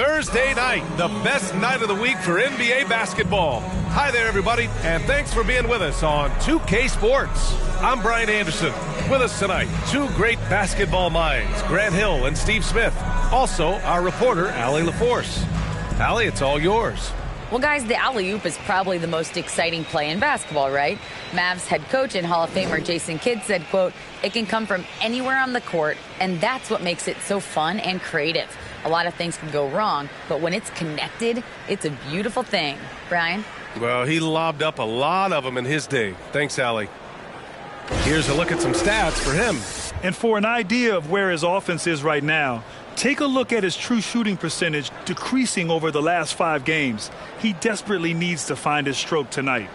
Thursday night, the best night of the week for NBA basketball. Hi there, everybody, and thanks for being with us on 2K Sports. I'm Brian Anderson. With us tonight, two great basketball minds, Grant Hill and Steve Smith. Also, our reporter, Allie LaForce. Allie, it's all yours. Well, guys, the alley-oop is probably the most exciting play in basketball, right? Mavs head coach and Hall of Famer Jason Kidd said, quote, "It can come from anywhere on the court, and that's what makes it so fun and creative. A lot of things can go wrong, but when it's connected, it's a beautiful thing." Brian? Well, he lobbed up a lot of them in his day. Thanks, Allie. Here's a look at some stats for him. And for an idea of where his offense is right now, take a look at his true shooting percentage decreasing over the last 5 games. He desperately needs to find his stroke tonight.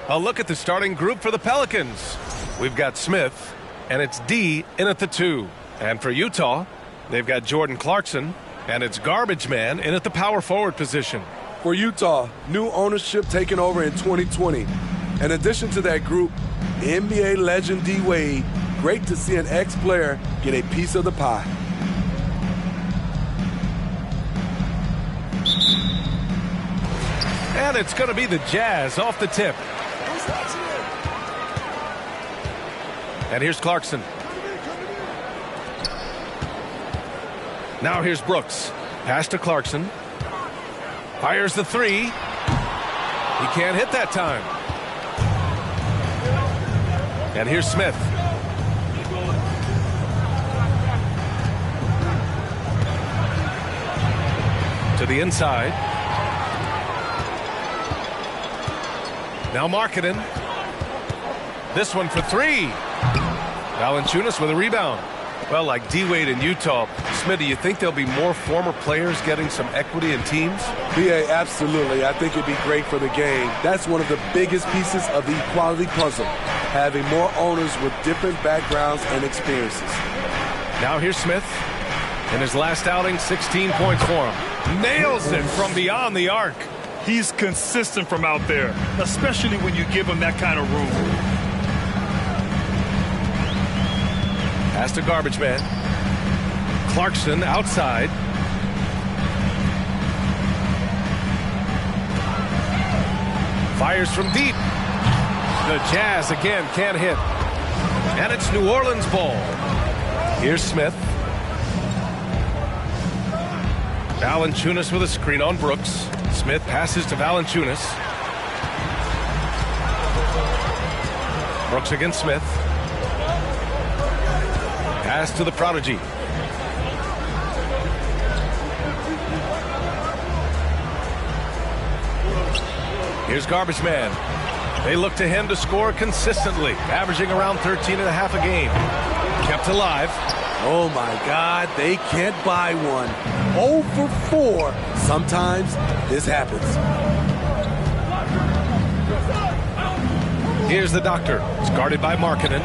A look at the starting group for the Pelicans. We've got Smith, and it's D in at the 2. And for Utah, they've got Jordan Clarkson, and it's Garbage Man in at the power forward position. For Utah, new ownership taking over in 2020. In addition to that group, NBA legend D Wade. Great to see an ex-player get a piece of the pie. And it's going to be the Jazz off the tip. And here's Clarkson. Now here's Brooks. Pass to Clarkson. Fires the 3. He can't hit that time. And here's Smith. To the inside. Now Markkanen. This one for 3. Valanciunas with a rebound. Well, like D-Wade in Utah, Smitty, you think there'll be more former players getting some equity in teams? BA, absolutely. I think it'd be great for the game. That's one of the biggest pieces of the equality puzzle, having more owners with different backgrounds and experiences. Now here's Smith. In his last outing, 16 points for him. Nails it from beyond the arc. He's consistent from out there, especially when you give him that kind of room. Pass to Garbage Man. Clarkson outside. Fires from deep. The Jazz again can't hit. And it's New Orleans ball. Here's Smith. Valanciunas with a screen on Brooks. Smith passes to Valanciunas. Brooks against Smith. Pass to the prodigy. Here's Garbage Man. They look to him to score consistently, averaging around 13 and a half a game. Kept alive. Oh, my God, they can't buy one. 0 for 4. Sometimes this happens. Here's the doctor. It's guarded by Markkanen.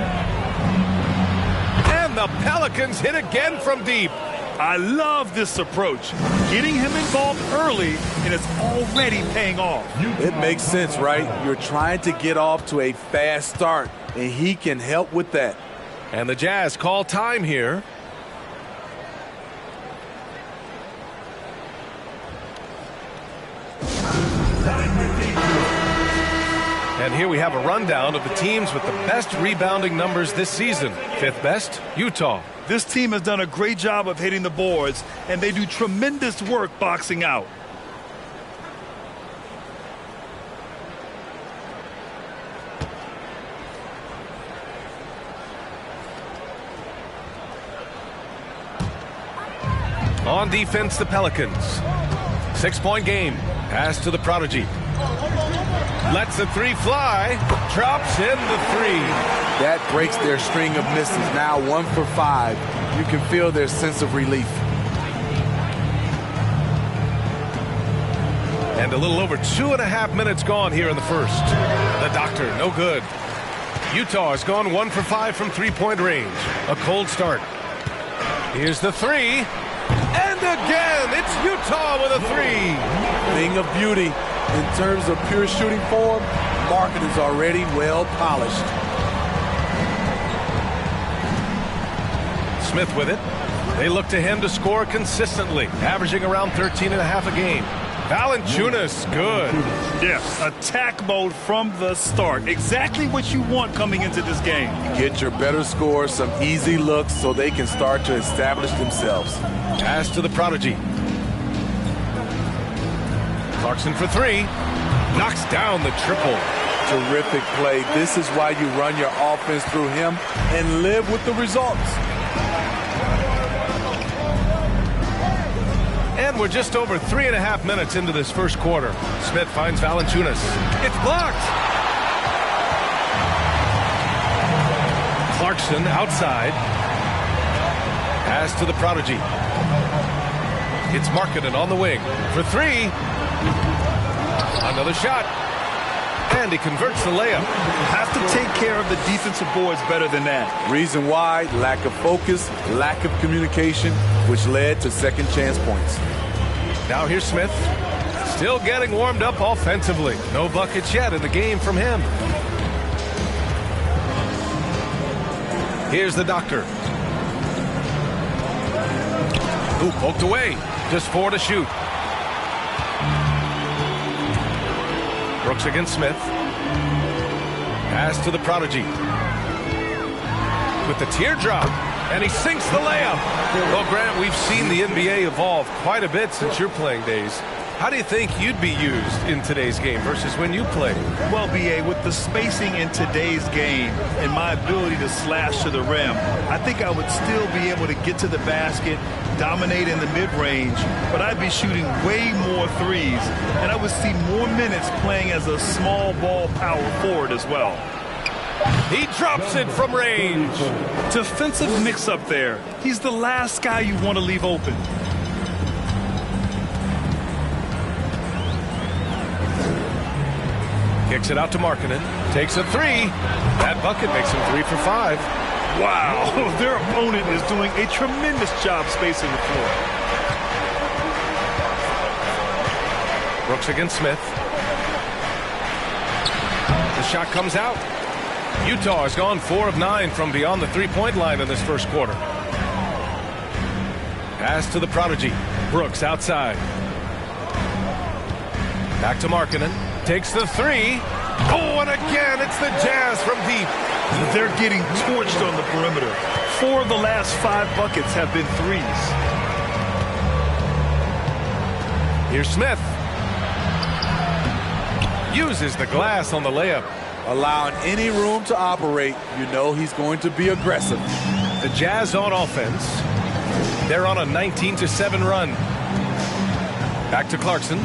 And the Pelicans hit again from deep. I love this approach. Getting him involved early, and it's already paying off. It makes sense, right? You're trying to get off to a fast start, and he can help with that. And the Jazz call time here. And here we have a rundown of the teams with the best rebounding numbers this season. 5th best, Utah. This team has done a great job of hitting the boards, and they do tremendous work boxing out. On defense, the Pelicans. 6-point game. Pass to the prodigy. Lets the 3 fly. Drops in the 3. That breaks their string of misses. Now 1 for 5. You can feel their sense of relief. And a little over 2.5 minutes gone here in the first. The doctor, no good. Utah has gone 1 for 5 from 3-point range. A cold start. Here's the 3. And again, it's Utah with a 3. Thing of beauty. In terms of pure shooting form, Markkanen is already well polished. Smith with it. They look to him to score consistently, averaging around 13.5 a game. Valanciunas, good. Yeah, attack mode from the start. Exactly what you want coming into this game. Get your better scores some easy looks so they can start to establish themselves. Pass to the prodigy. Clarkson for three. Knocks down the triple. Terrific play. This is why you run your offense through him and live with the results. And we're just over 3.5 minutes into this first quarter. Smith finds Valanciunas. It's blocked. Clarkson outside. Pass to the prodigy. It's Markkanen on the wing for three. Another shot. And he converts the layup. Have to take care of the defensive boards better than that. Reason why: lack of focus, lack of communication, which led to second chance points. Now here's Smith. Still getting warmed up offensively. No buckets yet in the game from him. Here's the doctor. Ooh, poked away. Just 4 to shoot. Brooks against Smith. Pass to the prodigy. With the teardrop. And he sinks the layup. Well, Grant, we've seen the NBA evolve quite a bit since your playing days. How do you think you'd be used in today's game versus when you played? Well, B.A., with the spacing in today's game and my ability to slash to the rim, I think I would still be able to get to the basket, dominate in the mid-range, but I'd be shooting way more threes, and I would see more minutes playing as a small ball power forward as well. He drops it from range. Defensive mix-up there. He's the last guy you want to leave open. Kicks it out to Markkanen. Takes a three. That bucket makes him 3 for 5. Wow, their opponent is doing a tremendous job spacing the floor. Brooks against Smith. The shot comes out. Utah has gone 4 of 9 from beyond the three-point line in this first quarter. Pass to the prodigy. Brooks outside. Back to Markkanen. Takes the three. Oh, and again, it's the Jazz from deep. They're getting torched on the perimeter. 4 of the last 5 buckets have been threes. Here's Smith. Uses the glass on the layup. Allowing any room to operate, you know he's going to be aggressive. The Jazz on offense. They're on a 19-7 run. Back to Clarkson.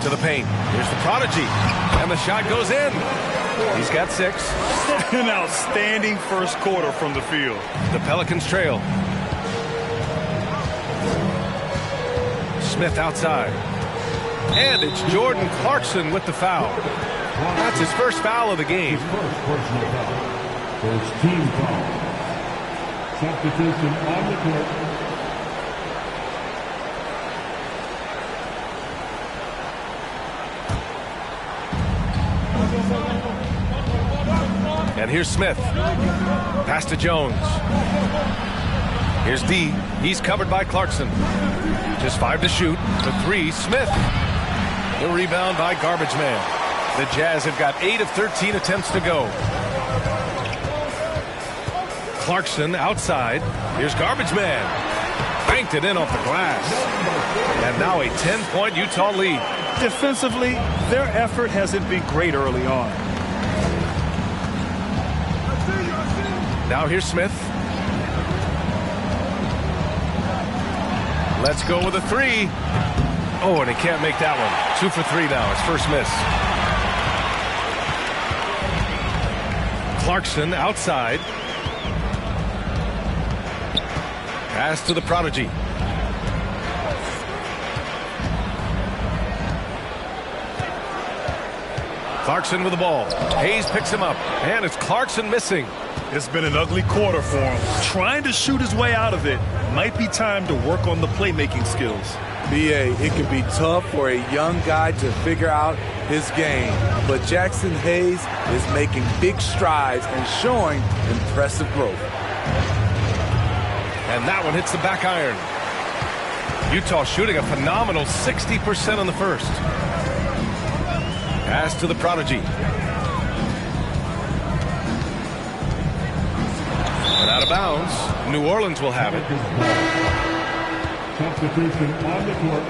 To the paint. Here's the prodigy. And the shot goes in. He's got 6. An outstanding first quarter from the field. The Pelicans trail. Smith outside. And it's Jordan Clarkson with the foul. That's his first foul of the game. First team foul. Substitution on the court. And here's Smith. Pass to Jones. Here's D. He's covered by Clarkson. Just 5 to shoot. The 3, Smith. The rebound by Garbage Man. The Jazz have got 8 of 13 attempts to go. Clarkson outside. Here's Garbage Man. Banked it in off the glass. And now a 10-point Utah lead. Defensively, their effort hasn't been great early on. Now here's Smith. Let's go with a 3. Oh, and he can't make that one. 2 for 3 now. His first miss. Clarkson outside. Pass to the prodigy. Clarkson with the ball. Hayes picks him up. And it's Clarkson missing. It's been an ugly quarter for him. Trying to shoot his way out of it. Might be time to work on the playmaking skills. BA, it can be tough for a young guy to figure out his game, but Jackson Hayes is making big strides and showing impressive growth. And that one hits the back iron. Utah shooting a phenomenal 60% on the first. Pass to the prodigy. And out of bounds. New Orleans will have it. Substitution on the court.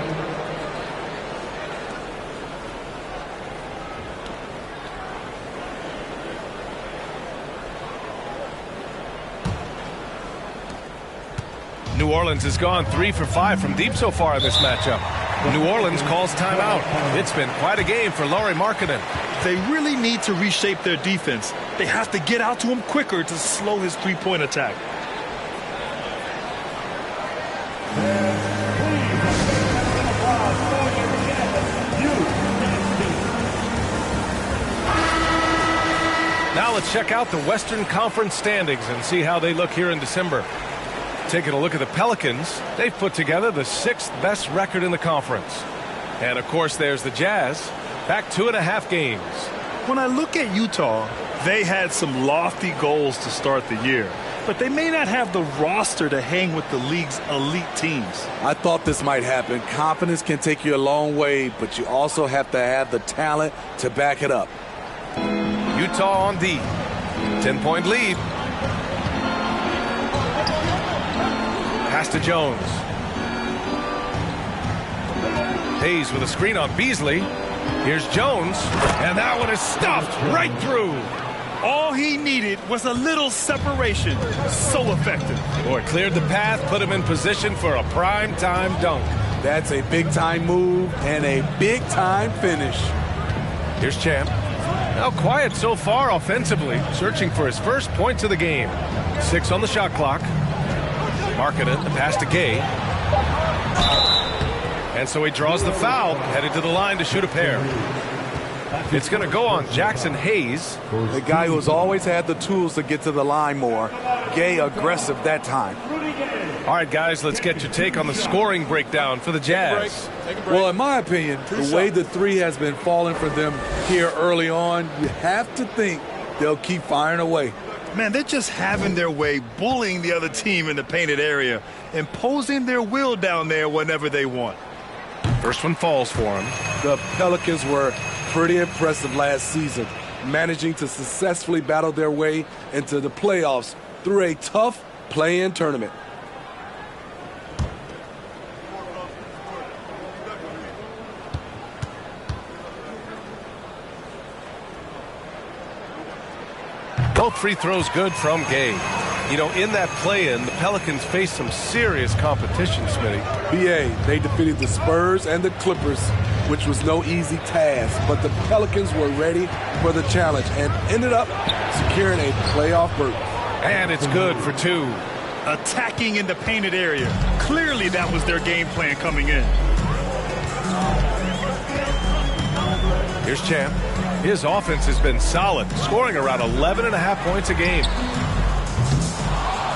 New Orleans has gone 3 for 5 from deep so far in this matchup. New Orleans calls timeout. It's been quite a game for Lauri Markkanen. They really need to reshape their defense. They have to get out to him quicker to slow his three-point attack. Now let's check out the Western Conference standings and see how they look here in December. Taking a look at the Pelicans, they've put together the 6th best record in the conference. And, of course, there's the Jazz, back 2.5 games. When I look at Utah, they had some lofty goals to start the year, but they may not have the roster to hang with the league's elite teams. I thought this might happen. Confidence can take you a long way, but you also have to have the talent to back it up. Utah on D. 10-point lead. Pass to Jones. Hayes with a screen on Beasley. Here's Jones, and that one is stuffed right through. All he needed was a little separation. So effective. Boy, cleared the path, put him in position for a prime-time dunk. That's a big-time move and a big-time finish. Here's Champ. Now quiet so far offensively, searching for his first points of the game. 6 on the shot clock. Markkanen, the pass to Gay. And so he draws the foul, headed to the line to shoot a pair. It's going to go on Jackson Hayes. The guy who's always had the tools to get to the line more. Gay aggressive that time. All right, guys, let's get your take on the scoring breakdown for the Jazz. Well, in my opinion, the way the three has been falling for them here early on, you have to think they'll keep firing away. Man, they're just having their way, bullying the other team in the painted area, imposing their will down there whenever they want. First one falls for him. The Pelicans were pretty impressive last season, managing to successfully battle their way into the playoffs through a tough play-in tournament. Both free throws good from Gay. You know, in that play-in, the Pelicans faced some serious competition, Smitty. BA, they defeated the Spurs and the Clippers, which was no easy task, but the Pelicans were ready for the challenge and ended up securing a playoff berth. And it's good for 2. Attacking in the painted area. Clearly that was their game plan coming in. Here's Champ. His offense has been solid, scoring around 11.5 points a game.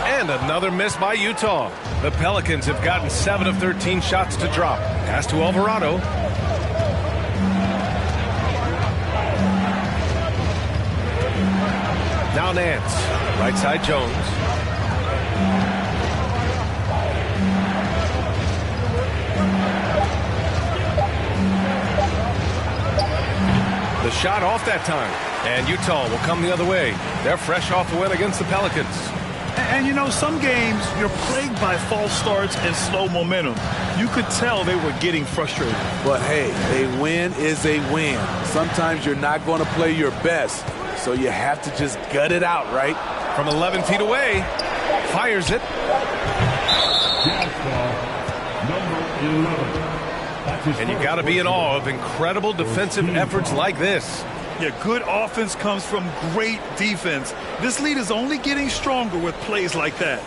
And another miss by Utah. The Pelicans have gotten 7 of 13 shots to drop. Pass to Alvarado. Now Nance. Right side Jones. The shot off that time. And Utah will come the other way. They're fresh off a win against the Pelicans. And you know, some games you're plagued by false starts and slow momentum. You could tell they were getting frustrated. But hey, a win is a win. Sometimes you're not going to play your best, so you have to just gut it out, right? From 11 feet away, fires it. And you got to be in awe of incredible defensive efforts like this. Yeah, good offense comes from great defense. This lead is only getting stronger with plays like that.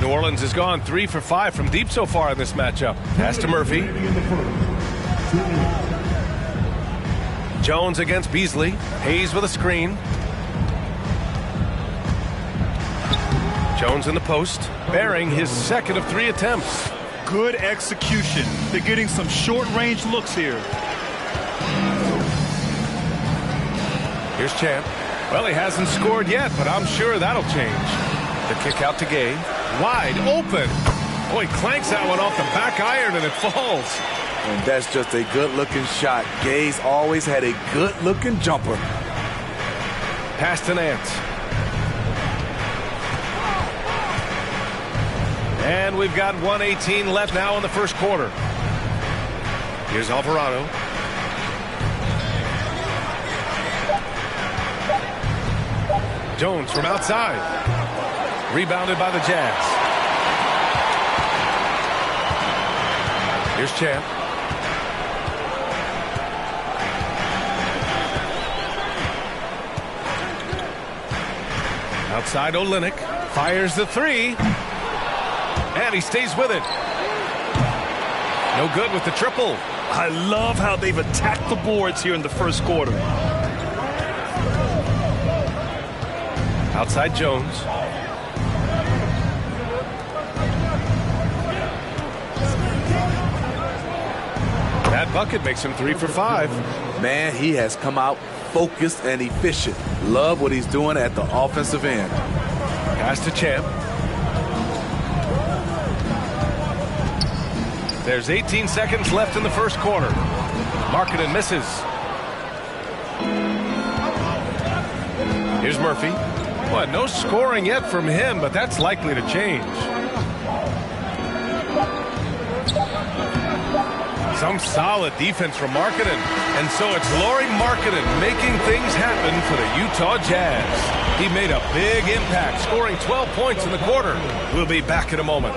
New Orleans has gone 3 for 5 from deep so far in this matchup. Pass to Murphy. Jones against Beasley. Hayes with a screen. Jones in the post, bearing his second of 3 attempts. Good execution. They're getting some short-range looks here. Here's Champ. Well, he hasn't scored yet, but I'm sure that'll change. The kick out to Gay. Wide open. Boy, he clanks that one off the back iron and it falls. And that's just a good-looking shot. Gay's always had a good-looking jumper. Pass to Nance. And we've got 1:18 left now in the first quarter. Here's Alvarado. Jones from outside. Rebounded by the Jazz. Here's Champ. Outside Olynyk. Fires the 3. And he stays with it. No good with the triple. I love how they've attacked the boards here in the first quarter. Outside Jones. That bucket makes him 3 for 5. Man, he has come out focused and efficient. Love what he's doing at the offensive end. Pass to Champ. There's 18 seconds left in the first quarter. Markkanen misses. Here's Murphy. Well, no scoring yet from him, but that's likely to change. Some solid defense from Markkanen. And so it's Lauri Markkanen making things happen for the Utah Jazz. He made a big impact, scoring 12 points in the quarter. We'll be back in a moment.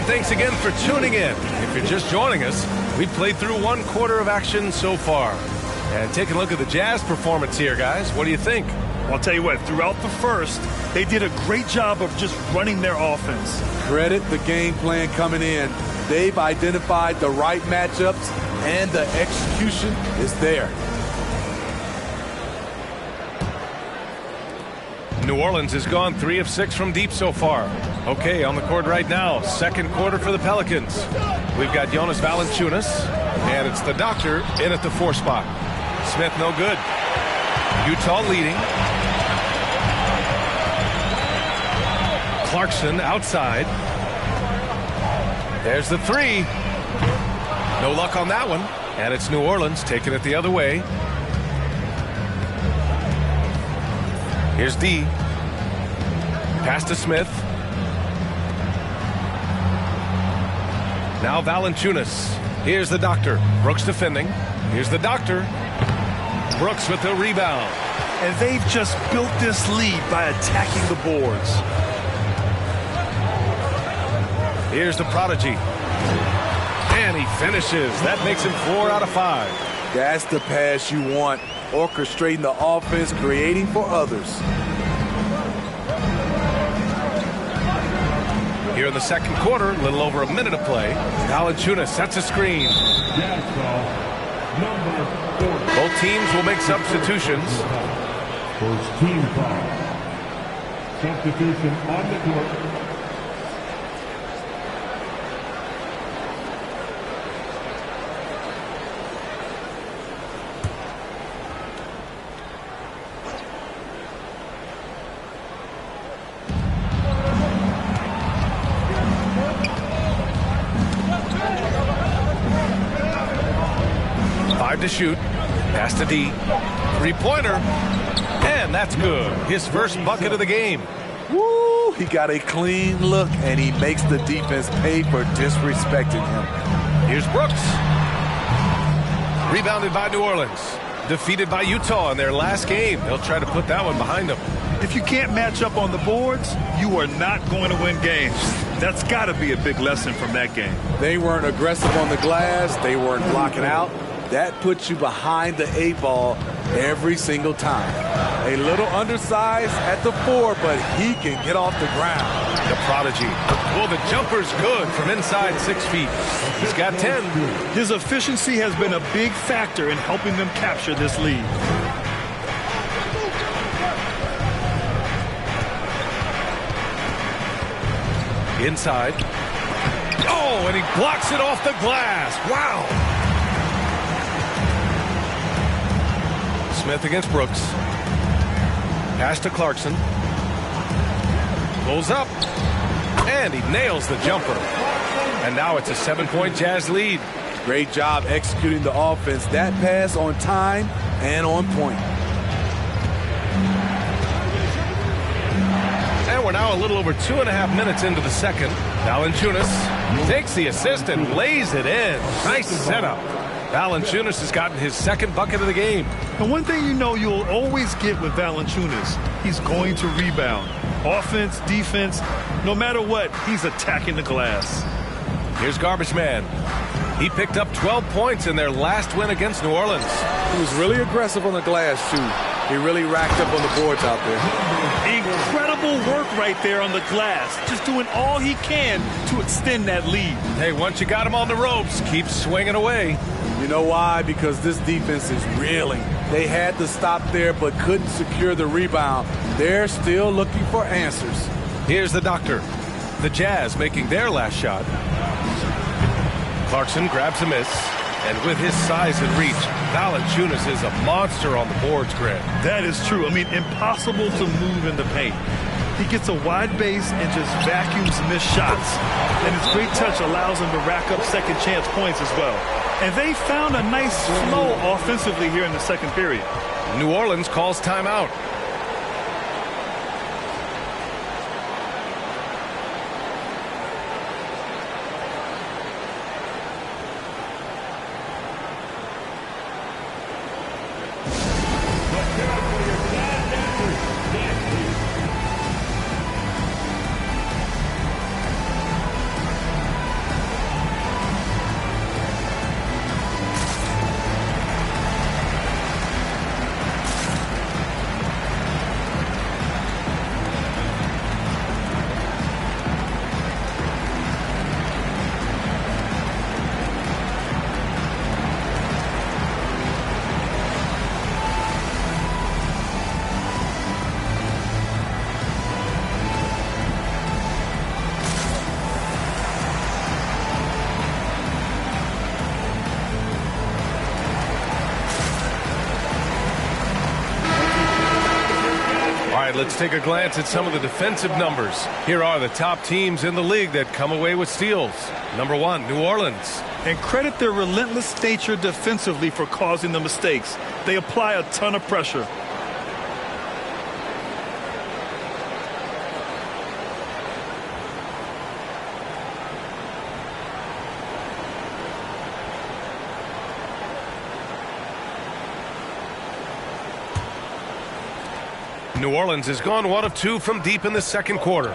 Thanks again for tuning in. If you're just joining us, we've played through 1 quarter of action so far. And take a look at the Jazz performance here, guys. What do you think? I'll tell you what, throughout the first, they did a great job of just running their offense. Credit the game plan coming in. They've identified the right matchups, and the execution is there. New Orleans has gone 3 of 6 from deep so far. Okay, on the court right now, second quarter for the Pelicans. We've got Jonas Valanciunas, and it's the doctor in at the 4 spot. Smith no good. Utah leading. Clarkson outside. There's the 3. No luck on that one. And it's New Orleans taking it the other way. Here's D. Pass to Smith. Now Valanciunas. Here's the doctor. Brooks defending. Here's the doctor. Brooks with the rebound. And they've just built this lead by attacking the boards. Here's the prodigy. And he finishes. That makes him 4 out of 5. That's the pass you want. Orchestrating the offense, creating for others. Here in the second quarter, a little over a minute of play. Valanciunas sets a screen. Both teams will make substitutions. First team foul. Substitution on the court. To shoot. Pass to D. 3-pointer. And that's good. His first bucket of the game. Woo! He got a clean look, and he makes the defense pay for disrespecting him. Here's Brooks. Rebounded by New Orleans. Defeated by Utah in their last game. They'll try to put that one behind them. If you can't match up on the boards, you are not going to win games. That's got to be a big lesson from that game. They weren't aggressive on the glass. They weren't blocking out. That puts you behind the 8 ball every single time. A little undersized at the 4, but he can get off the ground. The prodigy. Well, the jumper's good from inside 6 feet. He's got 10. His efficiency has been a big factor in helping them capture this lead. Inside. Oh, and he blocks it off the glass. Wow. Smith against Brooks. Pass to Clarkson. Pulls up. And he nails the jumper. And now it's a 7-point Jazz lead. Great job executing the offense. That pass on time and on point. And we're now a little over 2.5 minutes into the second. Valanciunas takes the assist and lays it in. Nice setup. Valanciunas has gotten his second bucket of the game. And one thing you know you'll always get with Valanciunas, he's going to rebound. Offense, defense, no matter what, he's attacking the glass. Here's Garbage Man. He picked up 12 points in their last win against New Orleans. He was really aggressive on the glass, too. He really racked up on the boards out there. Incredible work right there on the glass. Just doing all he can to extend that lead. Hey, once you got him on the ropes, keep swinging away. You know why? Because this defense is reeling. They had to stop there but couldn't secure the rebound. They're still looking for answers. Here's the doctor. The Jazz making their last shot. Clarkson grabs a miss. And with his size and reach, Valanciunas is a monster on the boards, Greg. That is true. I mean, impossible to move in the paint. He gets a wide base and just vacuums missed shots. And his great touch allows him to rack up second chance points as well. And they found a nice flow offensively here in the second period. New Orleans calls timeout. Let's take a glance at some of the defensive numbers. Here are the top teams in the league that come away with steals. Number 1, New Orleans. And credit their relentless nature defensively for causing the mistakes. They apply a ton of pressure. New Orleans has gone 1 of 2 from deep in the second quarter.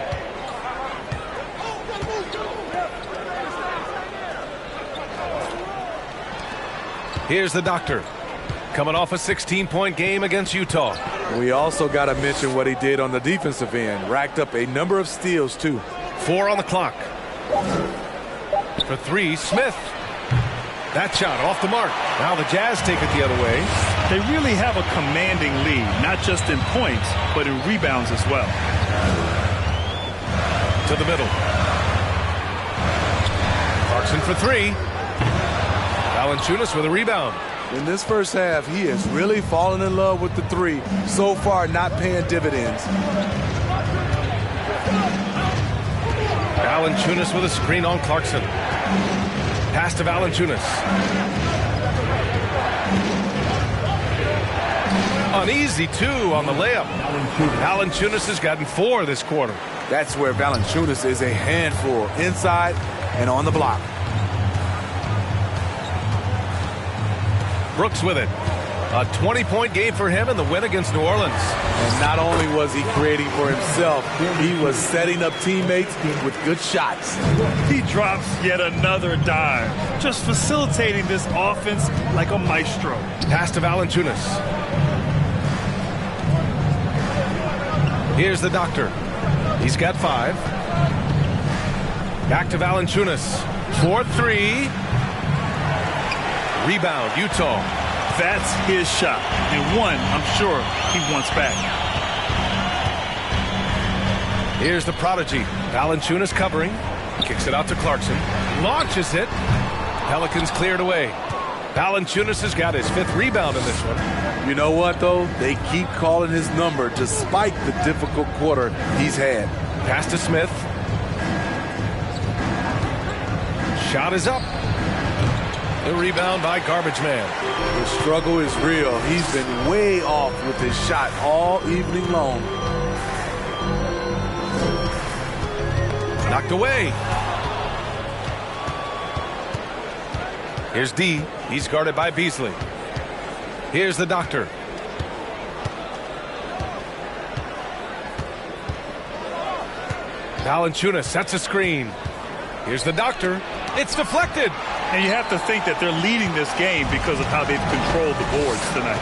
Here's the doctor, coming off a 16-point game against Utah. We also got to mention what he did on the defensive end. Racked up a number of steals, too. 4 on the clock. For 3, Smith. That shot off the mark. Now the Jazz take it the other way. They really have a commanding lead, not just in points, but in rebounds as well. To the middle. Clarkson for 3. Valanciunas with a rebound. In this first half, he has really fallen in love with the 3. So far, not paying dividends. Valanciunas with a screen on Clarkson. Pass to Valanciunas. An easy 2 on the layup. Valanciunas has gotten 4 this quarter. That's where Valanciunas is a handful, inside and on the block. Brooks with it. A 20-point game for him in the win against New Orleans. And not only was he creating for himself, he was setting up teammates with good shots. He drops yet another dime, just facilitating this offense like a maestro. Pass to Valanciunas. Here's the doctor. He's got 5. Back to Valanciunas. 4-3. Rebound, Utah. That's his shot, and one I'm sure he wants back. Here's the prodigy. Valanciunas covering. Kicks it out to Clarkson. Launches it. Pelicans cleared away. Valanciunas has got his 5th rebound in this one. You know what, though? They keep calling his number despite the difficult quarter he's had. Pass to Smith. Shot is up. The rebound by Garbage Man. The struggle is real. He's been way off with his shot all evening long. Knocked away. Here's D. He's guarded by Beasley. Here's the doctor. Valanciunas sets a screen. Here's the doctor. It's deflected. And you have to think that they're leading this game because of how they've controlled the boards tonight.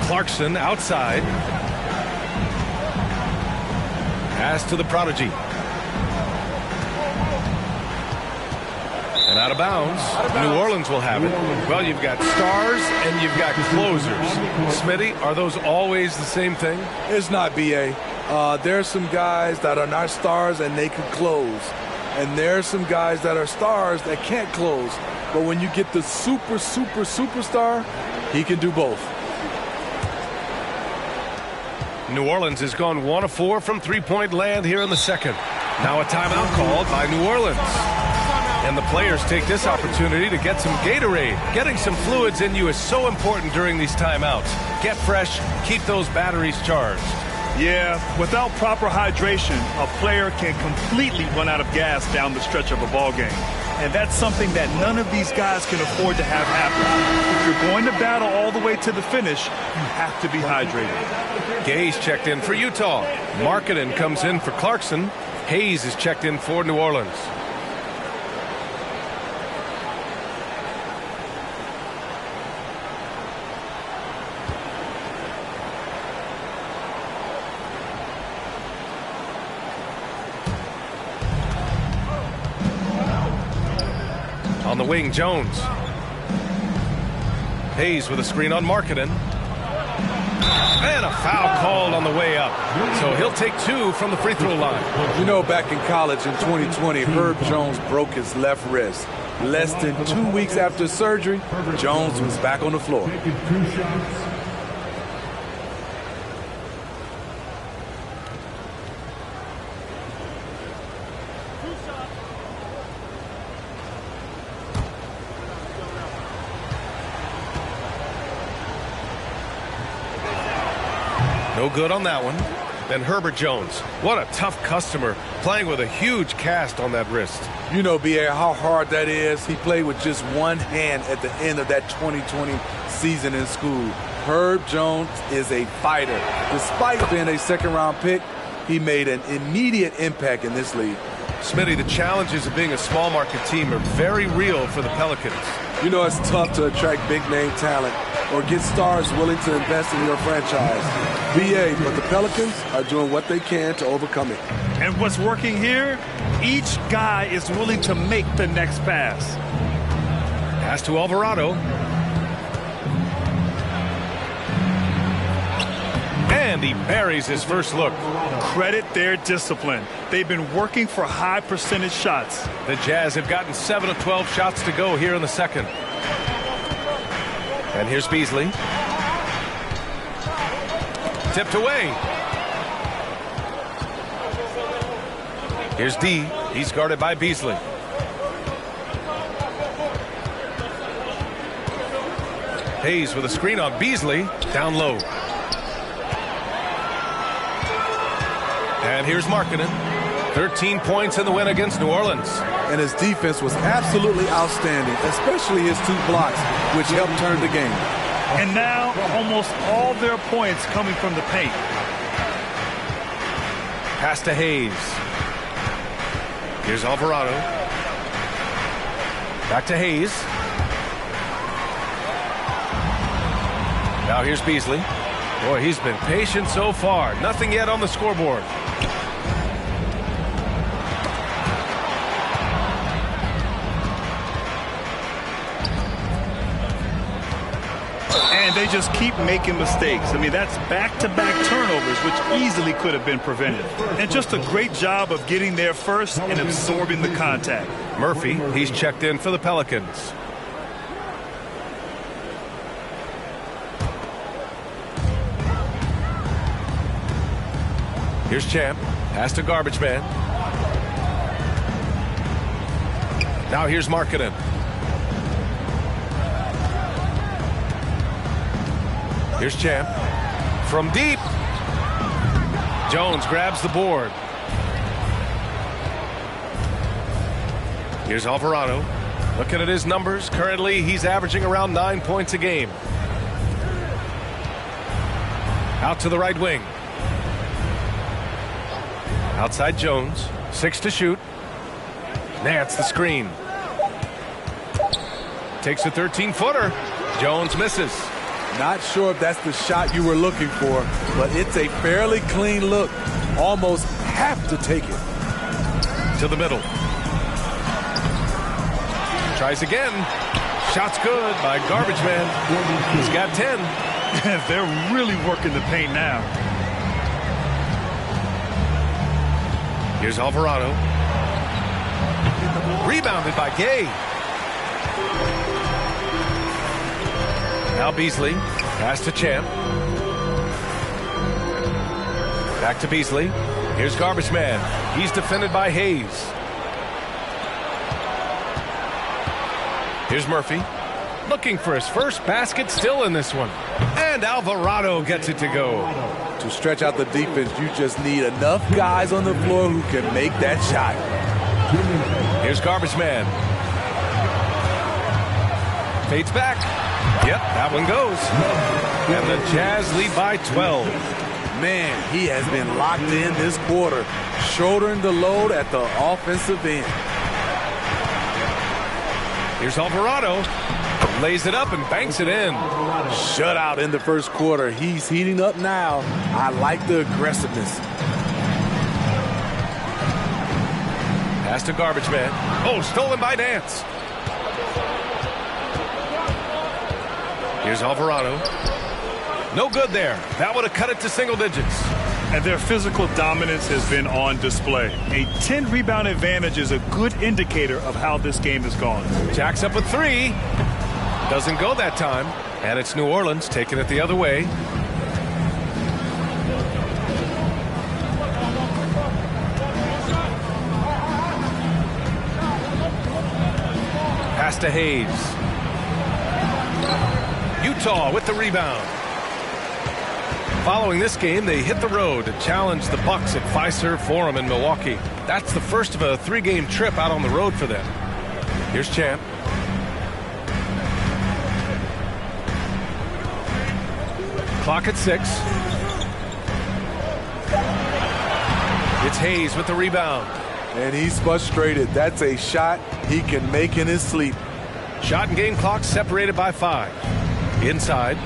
Clarkson outside. Pass to the prodigy. And out of bounds. New Orleans will have it. Well, you've got stars and you've got closers. Smitty, are those always the same thing? It's not, B.A. There's some guys that are not stars and they can close. And there's some guys that are stars that can't close. But when you get the superstar, he can do both. New Orleans has gone 1 of 4 from three-point land here in the second. Now a timeout called by New Orleans. And the players take this opportunity to get some Gatorade. Getting some fluids in you is so important during these timeouts. Get fresh, keep those batteries charged. Yeah, without proper hydration, a player can completely run out of gas down the stretch of a ball game. And that's something that none of these guys can afford to have happen. If you're going to battle all the way to the finish, you have to be hydrated. Gay's checked in for Utah. Markkanen comes in for Clarkson. Hayes is checked in for New Orleans. On the wing, Jones. Hayes with a screen on Markkanen. And a foul called on the way up. So he'll take 2 from the free throw line. You know, back in college in 2020, Herb Jones broke his left wrist. Less than 2 weeks after surgery, Jones was back on the floor. Taking 2 shots. No good on that one. Then Herbert Jones. What a tough customer, playing with a huge cast on that wrist. You know, B.A., how hard that is. He played with just one hand at the end of that 2020 season in school. Herb Jones is a fighter. Despite being a second-round pick, he made an immediate impact in this league. Smitty, the challenges of being a small market team are very real for the Pelicans. You know, it's tough to attract big-name talent or get stars willing to invest in your franchise. B.A., but the Pelicans are doing what they can to overcome it. And what's working here? Each guy is willing to make the next pass. Pass to Alvarado. And he buries his first look. Credit their discipline. They've been working for high percentage shots. The Jazz have gotten 7 of 12 shots to go here in the second. And here's Beasley. Tipped away. Here's D. He's guarded by Beasley. Hayes with a screen on Beasley. Down low. And here's Markkanen. 13 points in the win against New Orleans. and his defense was absolutely outstanding, especially his 2 blocks, which helped turn the game. And now almost all their points coming from the paint. Pass to Hayes. Here's Alvarado. Back to Hayes. Now here's Beasley. Boy, he's been patient so far. Nothing yet on the scoreboard. And they just keep making mistakes. I mean, that's back-to-back turnovers, which easily could have been prevented. And just a great job of getting there first and absorbing the contact. Murphy, he's checked in for the Pelicans. Here's Champ. Pass to Garbage Man. Now here's Markkanen. Here's Champ. From deep. Jones grabs the board. Here's Alvarado. Looking at his numbers. Currently, he's averaging around 9 points a game. Out to the right wing. Outside Jones. 6 to shoot. Nance the screen. Takes a 13-footer. Jones misses. Not sure if that's the shot you were looking for, but it's a fairly clean look. Almost have to take it. To the middle. Tries again. Shot's good by Garbage Man. He's got 10. They're really working the paint now. Here's Alvarado. Rebounded by Gay. Now Beasley. Pass to Champ. Back to Beasley. Here's Garbage Man. He's defended by Hayes. Here's Murphy. Looking for his first basket, still in this one. And Alvarado gets it to go. To stretch out the defense, you just need enough guys on the floor who can make that shot. Here's Garbage Man. Fades back. Yep, that one goes. And the Jazz lead by 12. Man, he has been locked in this quarter, shouldering the load at the offensive end. Here's Alvarado. Lays it up and banks it in. Shutout in the first quarter. He's heating up now. I like the aggressiveness. Pass to Garbage Man. Oh, stolen by Nance. Here's Alvarado. No good there. That would have cut it to single digits. And their physical dominance has been on display. A 10-rebound advantage is a good indicator of how this game has gone. Jacks up with 3. Doesn't go that time. And it's New Orleans taking it the other way. Pass to Hayes. Utah with the rebound. Following this game, they hit the road to challenge the Bucks at Fiserv Forum in Milwaukee. That's the first of a 3-game trip out on the road for them. Here's Champ. Clock at 6. It's Hayes with the rebound. And he's frustrated. That's a shot he can make in his sleep. Shot and game clock separated by 5. Inside.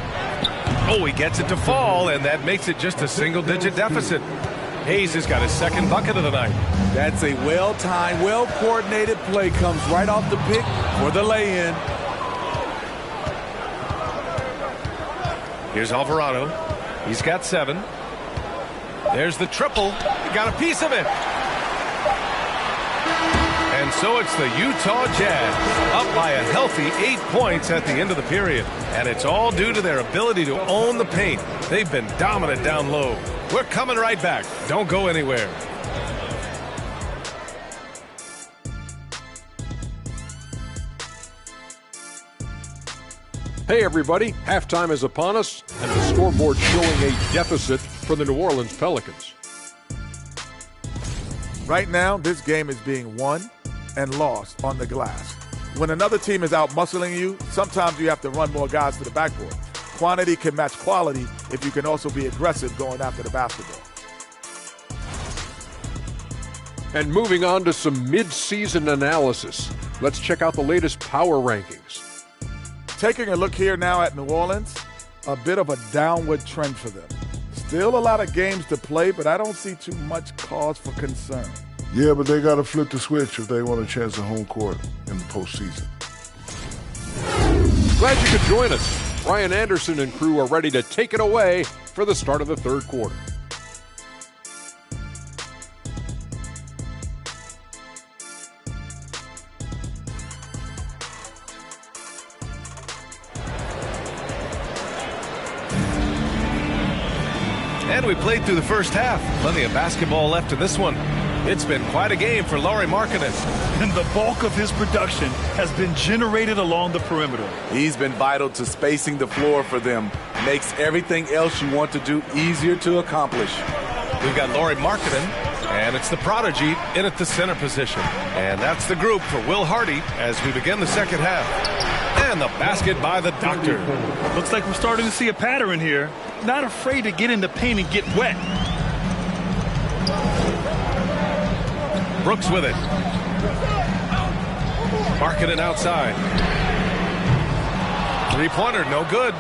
Oh, he gets it to fall, and that makes it just a single-digit deficit. Hayes has got his second bucket of the night. That's a well-timed, well-coordinated play. Comes right off the pick for the lay-in. Here's Alvarado. He's got 7. There's the triple. He got a piece of it. And so it's the Utah Jazz up by a healthy 8 points at the end of the period. And it's all due to their ability to own the paint. They've been dominant down low. We're coming right back. Don't go anywhere. Hey everybody, halftime is upon us, and the scoreboard showing a deficit for the New Orleans Pelicans. Right now, this game is being won and lost on the glass. When another team is out muscling you, sometimes you have to run more guys to the backboard. Quantity can match quality if you can also be aggressive going after the basketball. And moving on to some mid-season analysis, let's check out the latest power rankings. Taking a look here now at New Orleans, a bit of a downward trend for them. Still a lot of games to play, but I don't see too much cause for concern. Yeah, but they got to flip the switch if they want a chance at home court in the postseason. Glad you could join us. Brian Anderson and crew are ready to take it away for the start of the third quarter. And we played through the first half. Plenty of basketball left in this one. It's been quite a game for Lauri Markkanen. And the bulk of his production has been generated along the perimeter. He's been vital to spacing the floor for them. Makes everything else you want to do easier to accomplish. We've got Lauri Markkanen, and it's the prodigy in at the center position. And that's the group for Will Hardy as we begin the second half. And the basket by the doctor. Looks like we're starting to see a pattern here. Not afraid to get in the paint and get wet. Brooks with it. Markkanen outside. Three-pointer, no good.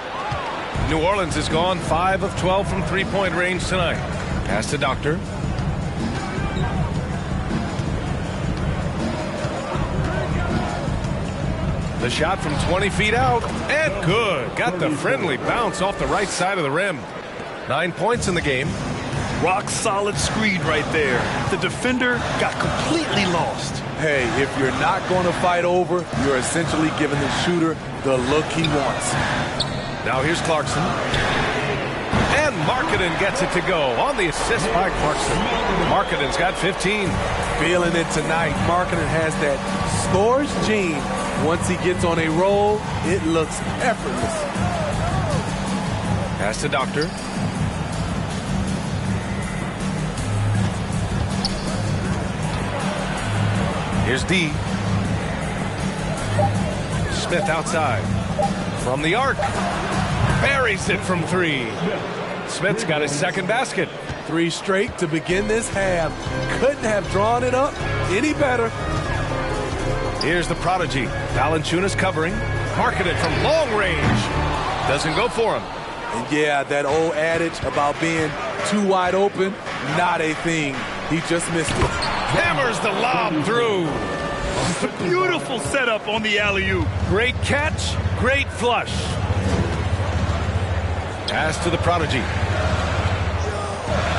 New Orleans has gone 5 of 12 from three-point range tonight. Pass to Doctor. The shot from 20 feet out, and good. Got the friendly bounce off the right side of the rim. 9 points in the game. Rock solid screen right there. The defender got completely lost. Hey, if you're not going to fight over, you're essentially giving the shooter the look he wants. Now here's Clarkson. And Markkanen gets it to go on the assist by Clarkson. Markkanen's got 15. Feeling it tonight. Markkanen has that scores gene. Once he gets on a roll, it looks effortless. Pass to Doctor. Here's D. Smith outside. From the arc. Buries it from three. Smith's got his second basket. 3 straight to begin this half. Couldn't have drawn it up any better. Here's the prodigy. Valanciunas covering. Markkanen from long range. Doesn't go for him. And yeah, that old adage about being too wide open, not a thing. He just missed it. Hammers the lob through. Beautiful setup on the alley-oop. Great catch, great flush. Pass to the prodigy.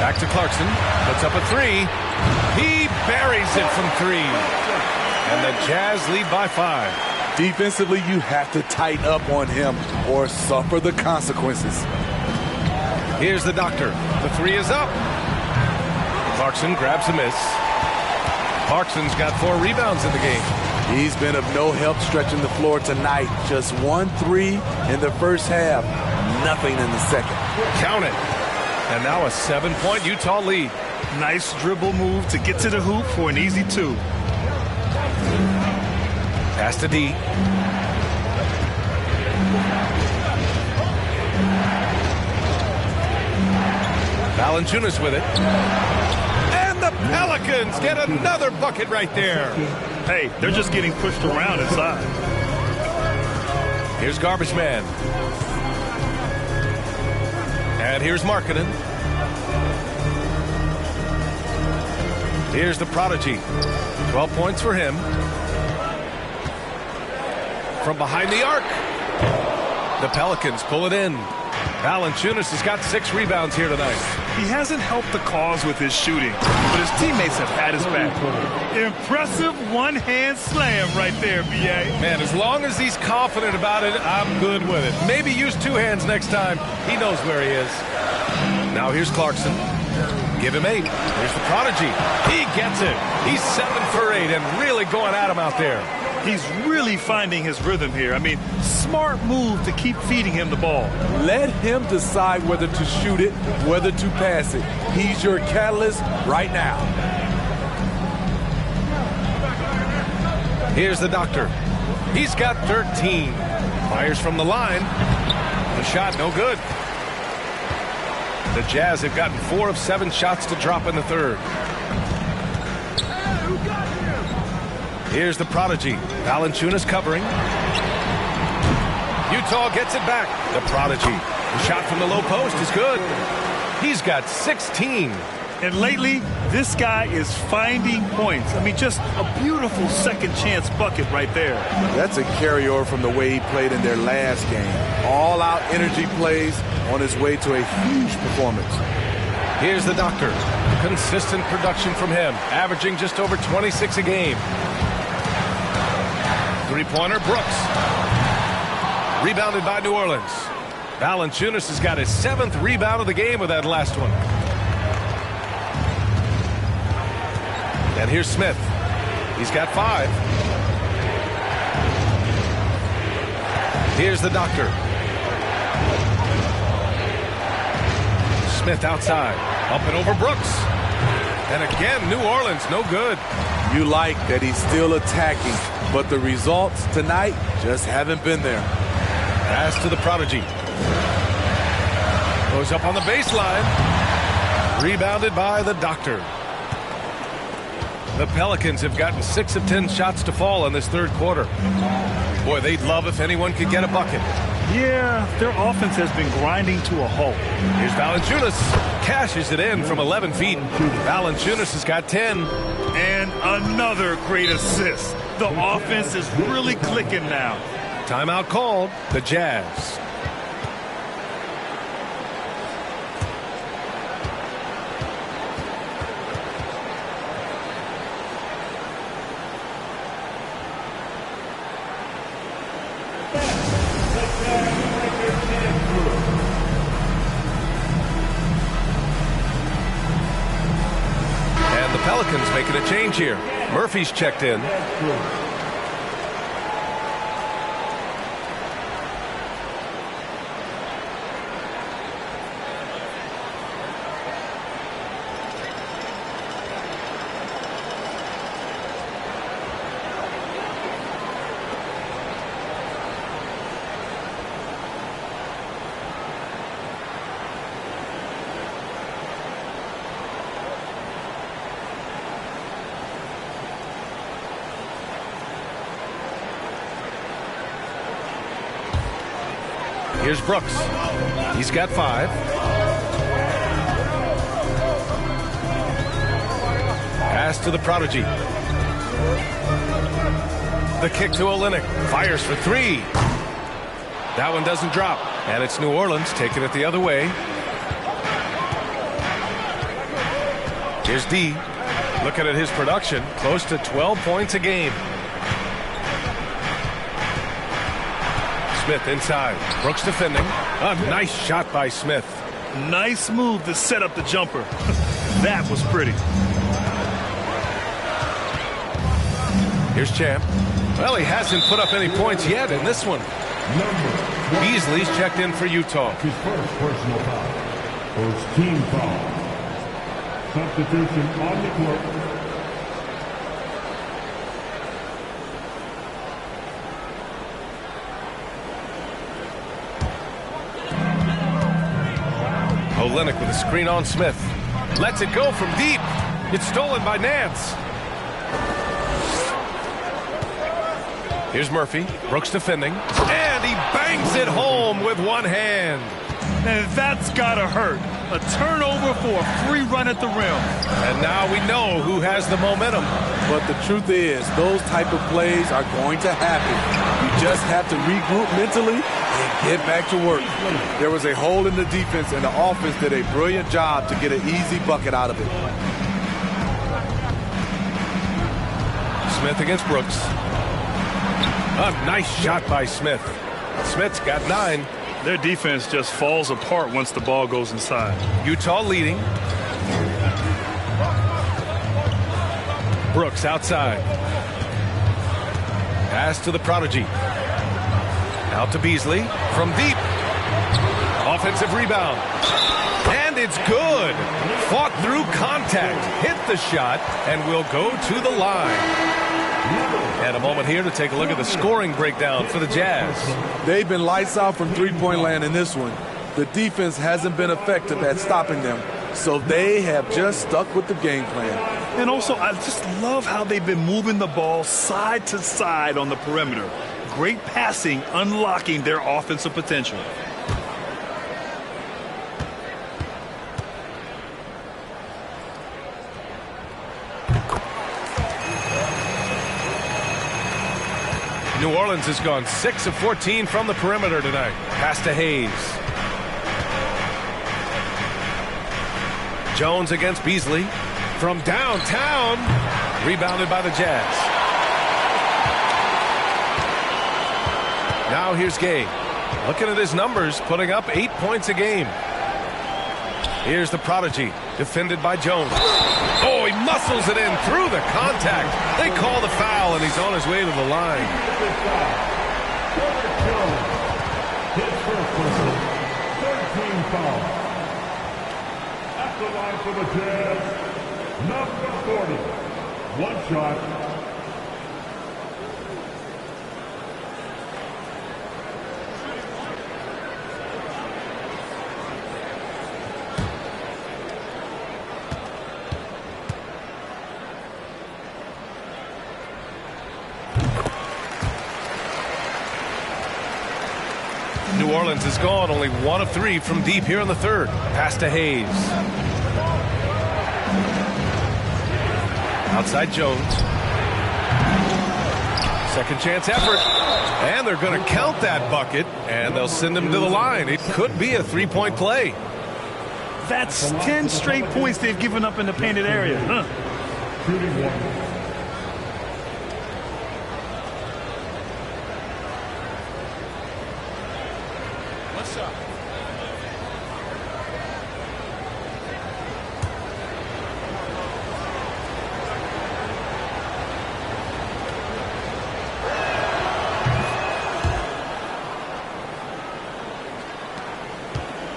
Back to Clarkson. Puts up a three. He buries it from three. And the Jazz lead by 5. Defensively, you have to tighten up on him or suffer the consequences. Here's the doctor. The three is up. Clarkson grabs a miss. Clarkson's got 4 rebounds in the game. He's been of no help stretching the floor tonight. Just 1 3 in the first half. Nothing in the second. Count it. And now a 7-point Utah lead. Nice dribble move to get to the hoop for an easy 2. Pass to D. Valanciunas with it. And the Pelicans get another bucket right there. Hey, they're just getting pushed around inside. Here's Garbage Man. And here's Markkanen. Here's the prodigy. 12 points for him. From behind the arc. The Pelicans pull it in. Valanciunas has got 6 rebounds here tonight. He hasn't helped the cause with his shooting, but his teammates have had his back. Impressive one-hand slam right there, B.A. Man, as long as he's confident about it, I'm good with it. Maybe use 2 hands next time. He knows where he is. Now here's Clarkson. Give him 8. Here's the prodigy. He gets it. He's 7 for 8 and really going at him out there. He's really finding his rhythm here. I mean, smart move to keep feeding him the ball. Let him decide whether to shoot it, whether to pass it. He's your catalyst right now. Here's the doctor. He's got 13. Fires from the line. The shot no good. The Jazz have gotten 4 of 7 shots to drop in the third. Here's the prodigy. Valanciunas covering. Utah gets it back. The prodigy. The shot from the low post is good. He's got 16. And lately, this guy is finding points. I mean, just a beautiful second chance bucket right there. That's a carryover from the way he played in their last game. All-out energy plays on his way to a huge performance. Here's the doctor. Consistent production from him, averaging just over 26 a game. Three-pointer, Brooks. Rebounded by New Orleans. Valanciunas has got his 7th rebound of the game with that last one. And here's Smith. He's got 5. Here's the doctor. Smith outside. Up and over Brooks. And again, New Orleans, no good. You like that he's still attacking, but the results tonight just haven't been there. Pass to the prodigy. Goes up on the baseline. Rebounded by the doctor. The Pelicans have gotten 6 of 10 shots to fall in this third quarter. Boy, they'd love if anyone could get a bucket. Yeah, their offense has been grinding to a halt. Here's Valanciunas. Cashes it in from 11 feet. Valanciunas has got 10. And another great assist. The offense is really clicking now. Timeout called. The Jazz. Pelicans making a change here. Murphy's checked in. Here's Brooks. He's got 5. Pass to the prodigy. The kick to Olynyk. Fires for 3. That one doesn't drop. And it's New Orleans taking it the other way. Here's D. Looking at his production. Close to 12 points a game. Smith inside. Brooks defending. A nice shot by Smith. Nice move to set up the jumper. That was pretty. Here's Champ. Well, he hasn't put up any points yet in this one. Beasley's checked in for Utah. His first personal foul. First team foul. Substitution on the court. Olynyk with a screen on Smith. Lets it go from deep. It's stolen by Nance. Here's Murphy. Brooks defending. And he bangs it home with one hand. And that's gotta hurt. A turnover for a free run at the rim. And now we know who has the momentum. But the truth is, those type of plays are going to happen. You just have to regroup mentally and get back to work. There was a hole in the defense, and the offense did a brilliant job to get an easy bucket out of it. Smith against Brooks. A nice shot by Smith. Smith's got 9. Their defense just falls apart once the ball goes inside. Utah leading. Brooks outside. Pass to the prodigy. Out to Beasley from deep. Offensive rebound. And it's good. Fought through contact. Hit the shot and will go to the line. And a moment here to take a look at the scoring breakdown for the Jazz. They've been lights out from three-point land in this one. The defense hasn't been effective at stopping them, so they have just stuck with the game plan. And also, I just love how they've been moving the ball side to side on the perimeter. Great passing, unlocking their offensive potential. New Orleans has gone 6 of 14 from the perimeter tonight. Pass to Hayes. Jones against Beasley. From downtown. Rebounded by the Jazz. Now here's Gay. Looking at his numbers, putting up 8 points a game. Here's the prodigy, defended by Jones. Oh, he muscles it in through the contact. They call the foul, and he's on his way to the line. His first personal, 13 fouls. At the line for the Jazz, number 40. One shot. New Orleans has gone only 1 of 3 from deep here in the third. Pass to Hayes. Outside Jones. Second chance effort. And they're going to count that bucket, and they'll send him to the line. It could be a three-point play. That's 10 straight points they've given up in the painted area. Shooting one.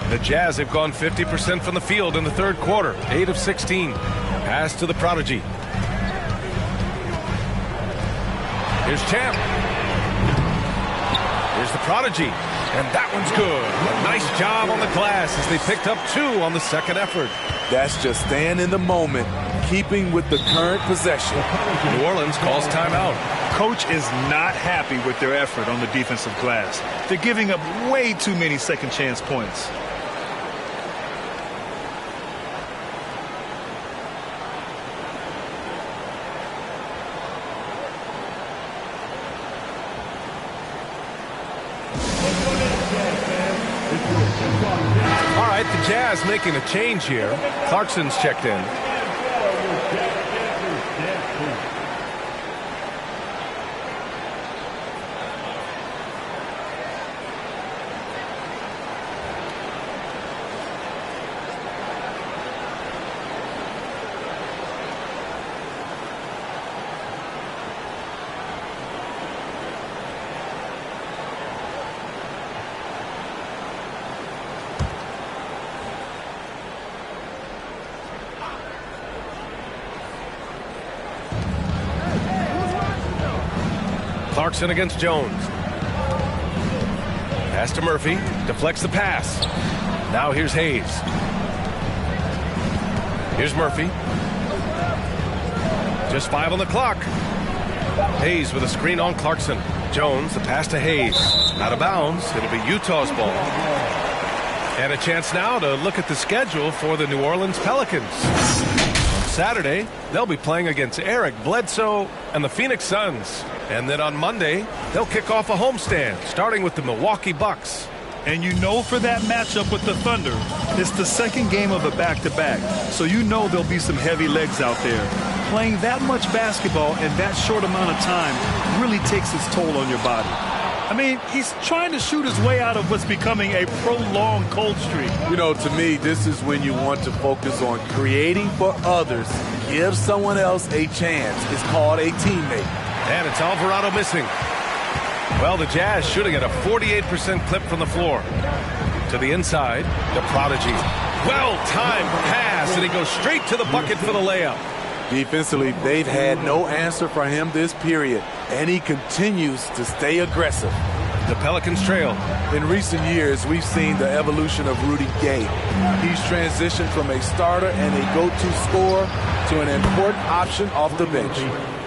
The Jazz have gone 50% from the field in the third quarter, 8 of 16. Pass to the prodigy. Here's Champ. Here's the prodigy, and that one's good. A nice job on the glass as they picked up 2 on the second effort. That's just staying in the moment, keeping with the current possession. New Orleans calls timeout. Coach is not happy with their effort on the defensive glass. They're giving up way too many second chance points. All right, the Jazz making a change here. Clarkson's checked in. Clarkson against Jones. Pass to Murphy. Deflects the pass. Now here's Hayes. Here's Murphy. Just 5 on the clock. Hayes with a screen on Clarkson. Jones, the pass to Hayes. Out of bounds. It'll be Utah's ball. And a chance now to look at the schedule for the New Orleans Pelicans. On Saturday, they'll be playing against Eric Bledsoe and the Phoenix Suns. And then on Monday, they'll kick off a homestand, starting with the Milwaukee Bucks. And you know for that matchup with the Thunder, it's the second game of a back-to-back. So you know there'll be some heavy legs out there. Playing that much basketball in that short amount of time really takes its toll on your body. I mean, he's trying to shoot his way out of what's becoming a prolonged cold streak. You know, to me, this is when you want to focus on creating for others. Give someone else a chance. It's called a teammate. And it's Alvarado missing. Well, the Jazz shooting at a 48% clip from the floor. To the inside, the prodigy. Well-timed pass, and he goes straight to the bucket for the layup. Defensively, they've had no answer for him this period, and he continues to stay aggressive. The Pelicans trail. In recent years, we've seen the evolution of Rudy Gay. He's transitioned from a starter and a go-to scorer to an important option off the bench.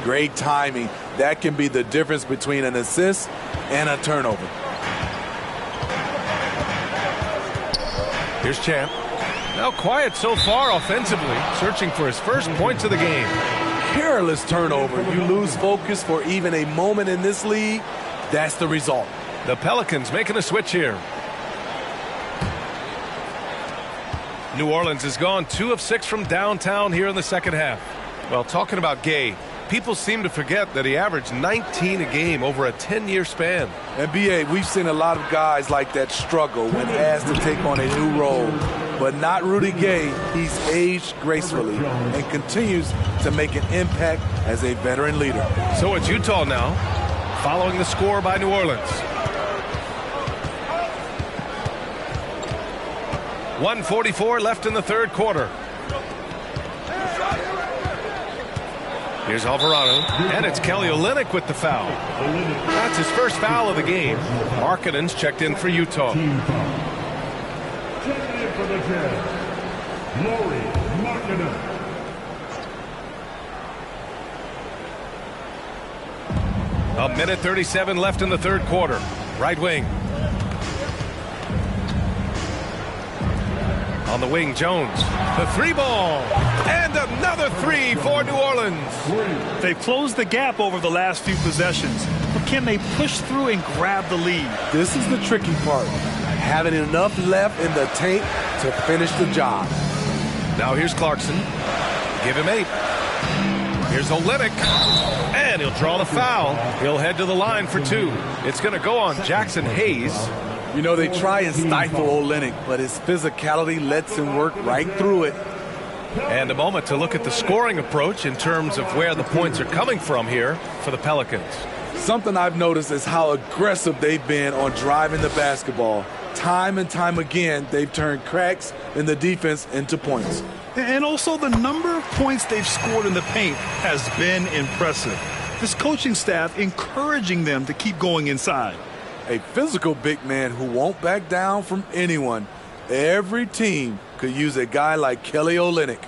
Great timing. That can be the difference between an assist and a turnover. Here's Champ. Now quiet so far offensively, searching for his first points of the game. Careless turnover. You lose focus for even a moment in this league. That's the result. The Pelicans making a switch here. New Orleans has gone 2 of 6 from downtown here in the second half. Well, talking about Gay, people seem to forget that he averaged 19 a game over a 10-year span. NBA, we've seen a lot of guys like that struggle when asked to take on a new role. But not Rudy Gay. He's aged gracefully and continues to make an impact as a veteran leader. So it's Utah now, following the score by New Orleans. 1:44 left in the third quarter. Here's Alvarado, and it's Kelly Olynyk with the foul. That's his first foul of the game. Markkanen's checked in for Utah. Checking in for the Jazz, Lauri Markkanen. A minute 37 left in the third quarter. Right wing. On the wing, Jones. The 3-ball. And another 3 for New Orleans. They've closed the gap over the last few possessions. But can they push through and grab the lead? This is the tricky part. Having enough left in the tank to finish the job. Now here's Clarkson. Give him 8. Here's Olynyk. And he'll draw the foul. He'll head to the line for 2. It's going to go on Jackson Hayes. You know, they try and stifle Olynyk, but his physicality lets him work right through it. And a moment to look at the scoring approach in terms of where the points are coming from here for the Pelicans. Something I've noticed is how aggressive they've been on driving the basketball. Time and time again, they've turned cracks in the defense into points. And also the number of points they've scored in the paint has been impressive. This coaching staff encouraging them to keep going inside. A physical big man who won't back down from anyone. Every team could use a guy like Kelly Olynyk.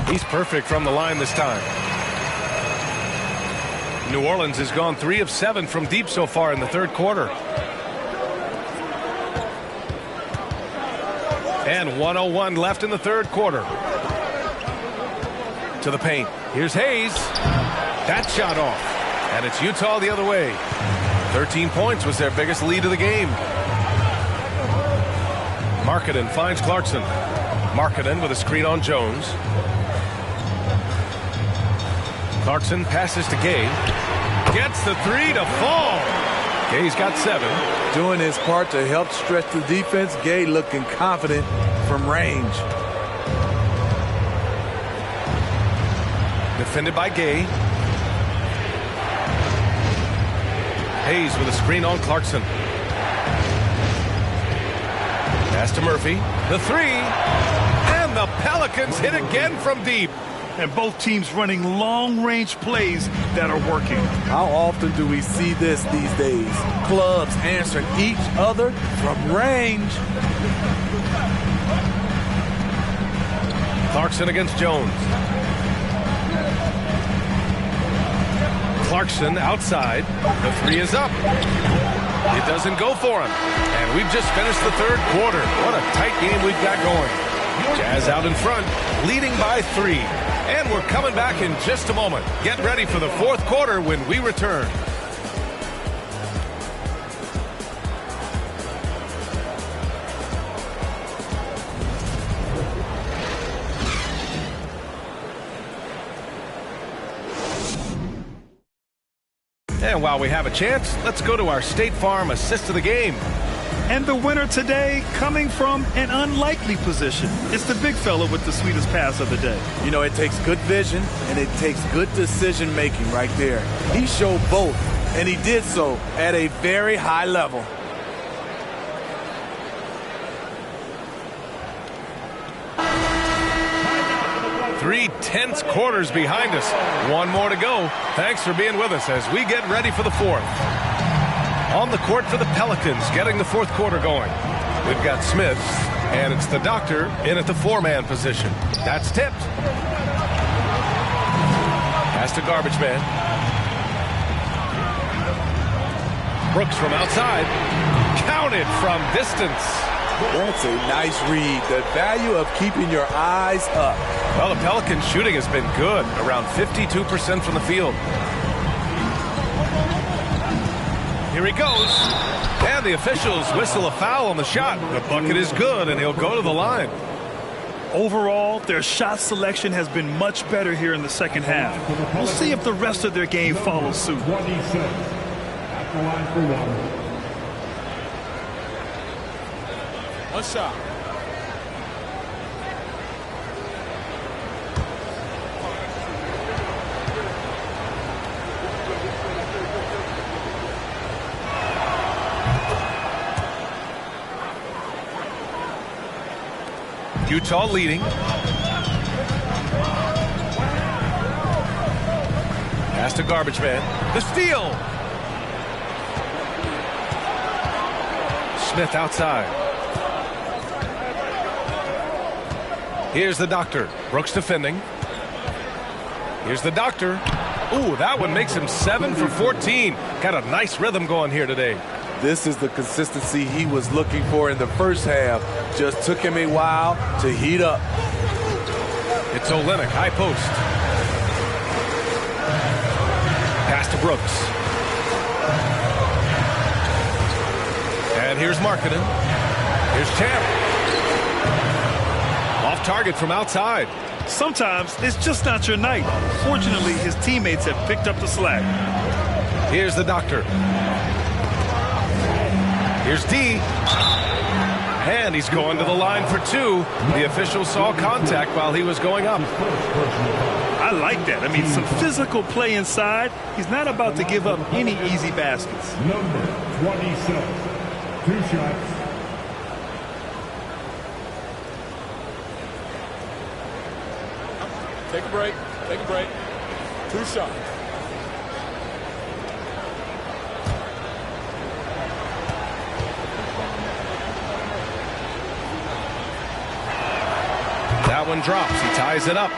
He's perfect from the line this time. New Orleans has gone 3 of 7 from deep so far in the third quarter. And 1:01 left in the third quarter. To the paint. Here's Hayes. That shot off. And it's Utah the other way. 13 points was their biggest lead of the game. Markkanen finds Clarkson. Markkanen with a screen on Jones. Clarkson passes to Gay. Gets the 3 to fall. Gay's got 7. Doing his part to help stretch the defense. Gay looking confident from range. Defended by Gay. Hayes with a screen on Clarkson. Pass to Murphy. The 3. And the Pelicans hit again from deep. And both teams running long-range plays that are working. How often do we see this these days? Clubs answering each other from range. Clarkson against Jones. Clarkson outside. The 3 is up. It doesn't go for him. And we've just finished the third quarter. What a tight game we've got going. Jazz out in front, leading by 3. And we're coming back in just a moment. Get ready for the fourth quarter when we return. And while we have a chance, let's go to our State Farm assist of the game. And the winner today coming from an unlikely position. It's the big fella with the sweetest pass of the day. You know, it takes good vision and it takes good decision making right there. He showed both, and he did so at a very high level. 3 tense quarters behind us. One more to go. Thanks for being with us as we get ready for the fourth. On the court for the Pelicans, getting the fourth quarter going. We've got Smith, and it's the doctor in at the 4-man position. That's tipped. Pass to garbage man. Brooks from outside. Counted from distance. That's a nice read. The value of keeping your eyes up. Well, the Pelicans shooting has been good, around 52% from the field. Here he goes. And the officials whistle a foul on the shot. The bucket is good, and he'll go to the line. Overall, their shot selection has been much better here in the second half. We'll see if the rest of their game follows suit. 27 at the line for one. One shot. Utah leading. Pass to garbage man. The steal. Smith outside. Here's the doctor. Brooks defending. Here's the doctor. Ooh, that one makes him 7 for 14. Got a nice rhythm going here today. This is the consistency he was looking for in the first half. Just took him a while to heat up. It's Olynyk, high post. Pass to Brooks. And here's Markkanen. Here's Champ. Off target from outside. Sometimes it's just not your night. Fortunately, his teammates have picked up the slack. Here's the doctor. Here's D. And he's going to the line for 2. The official saw contact while he was going up. I like that. I mean, some physical play inside. He's not about to give up any easy baskets. Number 27. 2 shots. Take a break. Take a break. 2 shots. That one drops. He ties it up.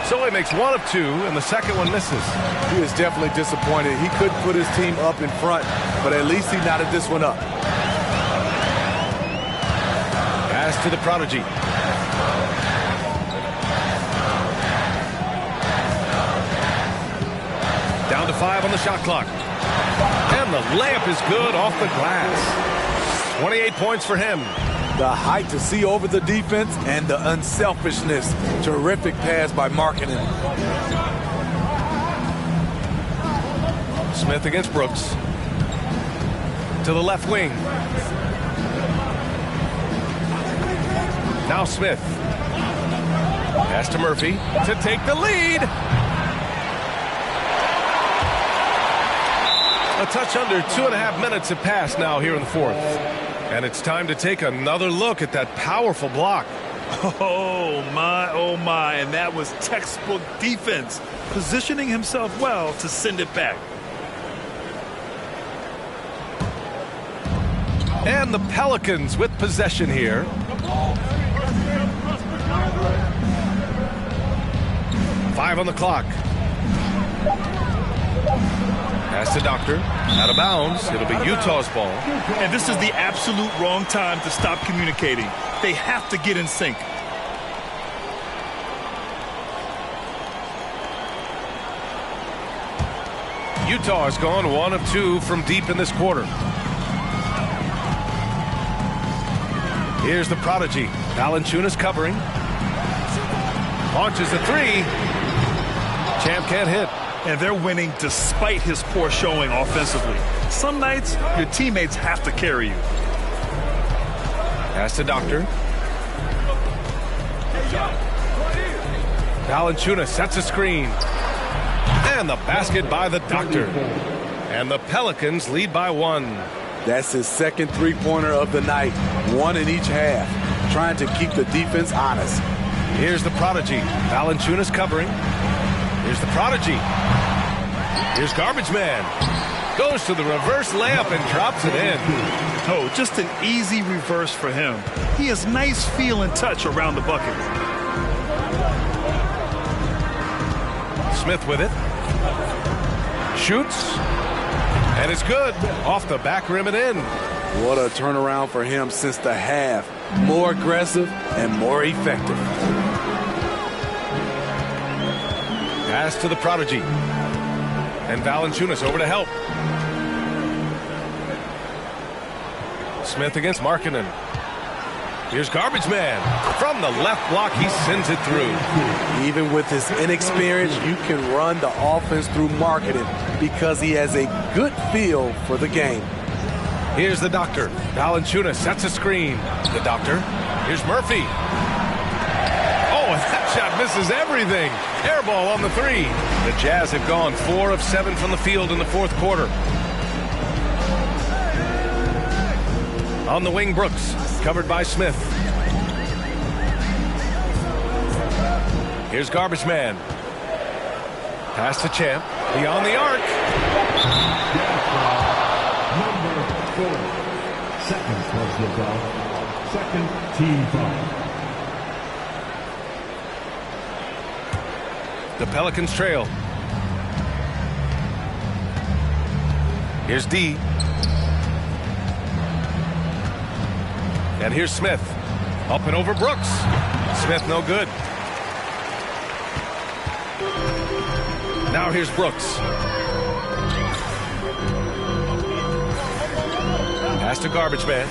So he makes 1 of 2, and the second one misses. He is definitely disappointed. He couldn't put his team up in front, but at least he knotted this one up. Pass to the prodigy. Down to 5 on the shot clock. And the layup is good off the glass. 28 points for him. The height to see over the defense and the unselfishness. Terrific pass by Markkanen. Smith against Brooks. To the left wing. Now Smith. Pass to Murphy to take the lead. A touch under 2.5 minutes have passed now here in the fourth. And it's time to take another look at that powerful block. Oh, my. And that was textbook defense. Positioning himself well to send it back. And the Pelicans with possession here. Five on the clock. Pass to Doctor. Out of bounds. It'll be Utah's ball. And this is the absolute wrong time to stop communicating. They have to get in sync. Utah has gone 1 of 2 from deep in this quarter. Here's the prodigy. Valanciunas covering. Launches the 3. Champ can't hit. And they're winning despite his poor showing offensively. Some nights, your teammates have to carry you. Pass to Doctor. Valanciunas sets a screen. And the basket by the Doctor. And the Pelicans lead by 1. That's his second three-pointer of the night. 1 in each half. Trying to keep the defense honest. Here's the Prodigy. Valanciunas covering. Here's the Prodigy. Here's Garbage Man. Goes to the reverse layup and drops it in. Oh, just an easy reverse for him. He has nice feel and touch around the bucket. Smith with it. Shoots. And it's good. Off the back rim and in. What a turnaround for him since the half. More aggressive and more effective. Pass to the Prodigy. And Valanciunas over to help. Smith against Markkanen. Here's Garbage Man. From the left block, he sends it through. Even with his inexperience, you can run the offense through Markkanen because he has a good feel for the game. Here's the Doctor. Valanciunas sets a screen. The Doctor. Here's Murphy. Oh, and that shot misses everything. Air ball on the 3. The Jazz have gone 4 of 7 from the field in the fourth quarter. On the wing, Brooks. Covered by Smith. Here's Garbage Man. Pass to Champ. Beyond the arc. Number 4. Second personal foul. Second team foul. The Pelicans trail. Here's D. And here's Smith. Up and over Brooks. Smith no good. Now here's Brooks. Pass to Garbage Man.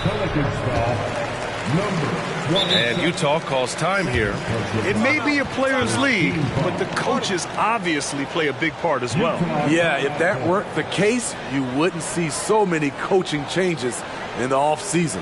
Pelicans foul. Number 1. And Utah calls time here. It may be a players' league, but the coaches obviously play a big part as well. Yeah, if that weren't the case, you wouldn't see so many coaching changes in the offseason.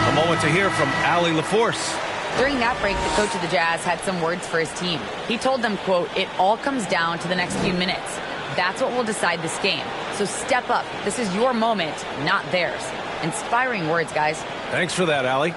A moment to hear from Allie LaForce. During that break, the coach of the Jazz had some words for his team. He told them, quote, "It all comes down to the next few minutes. That's what will decide this game. So step up. This is your moment, not theirs." Inspiring words, guys. Thanks for that, Allie.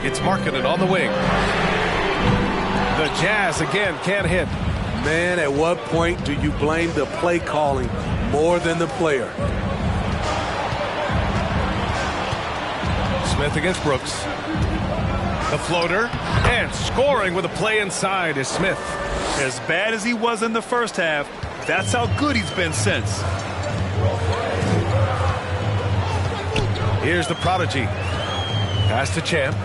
It's Markkanen on the wing. The Jazz again can't hit. Man, at what point do you blame the play calling more than the player? Smith against Brooks. The floater. And scoring with a play inside is Smith. As bad as he was in the first half, that's how good he's been since. Here's the Prodigy. Pass to Champ.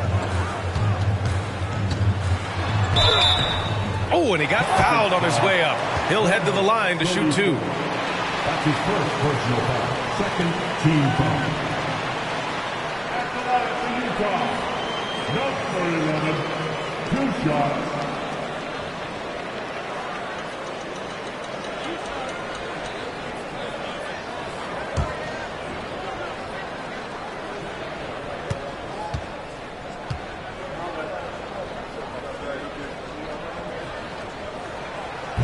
Oh, and he got fouled on his way up. He'll head to the line to shoot 2. That's his first personal foul. Second team foul. Athletics for Utah. Number 11. 2 shots.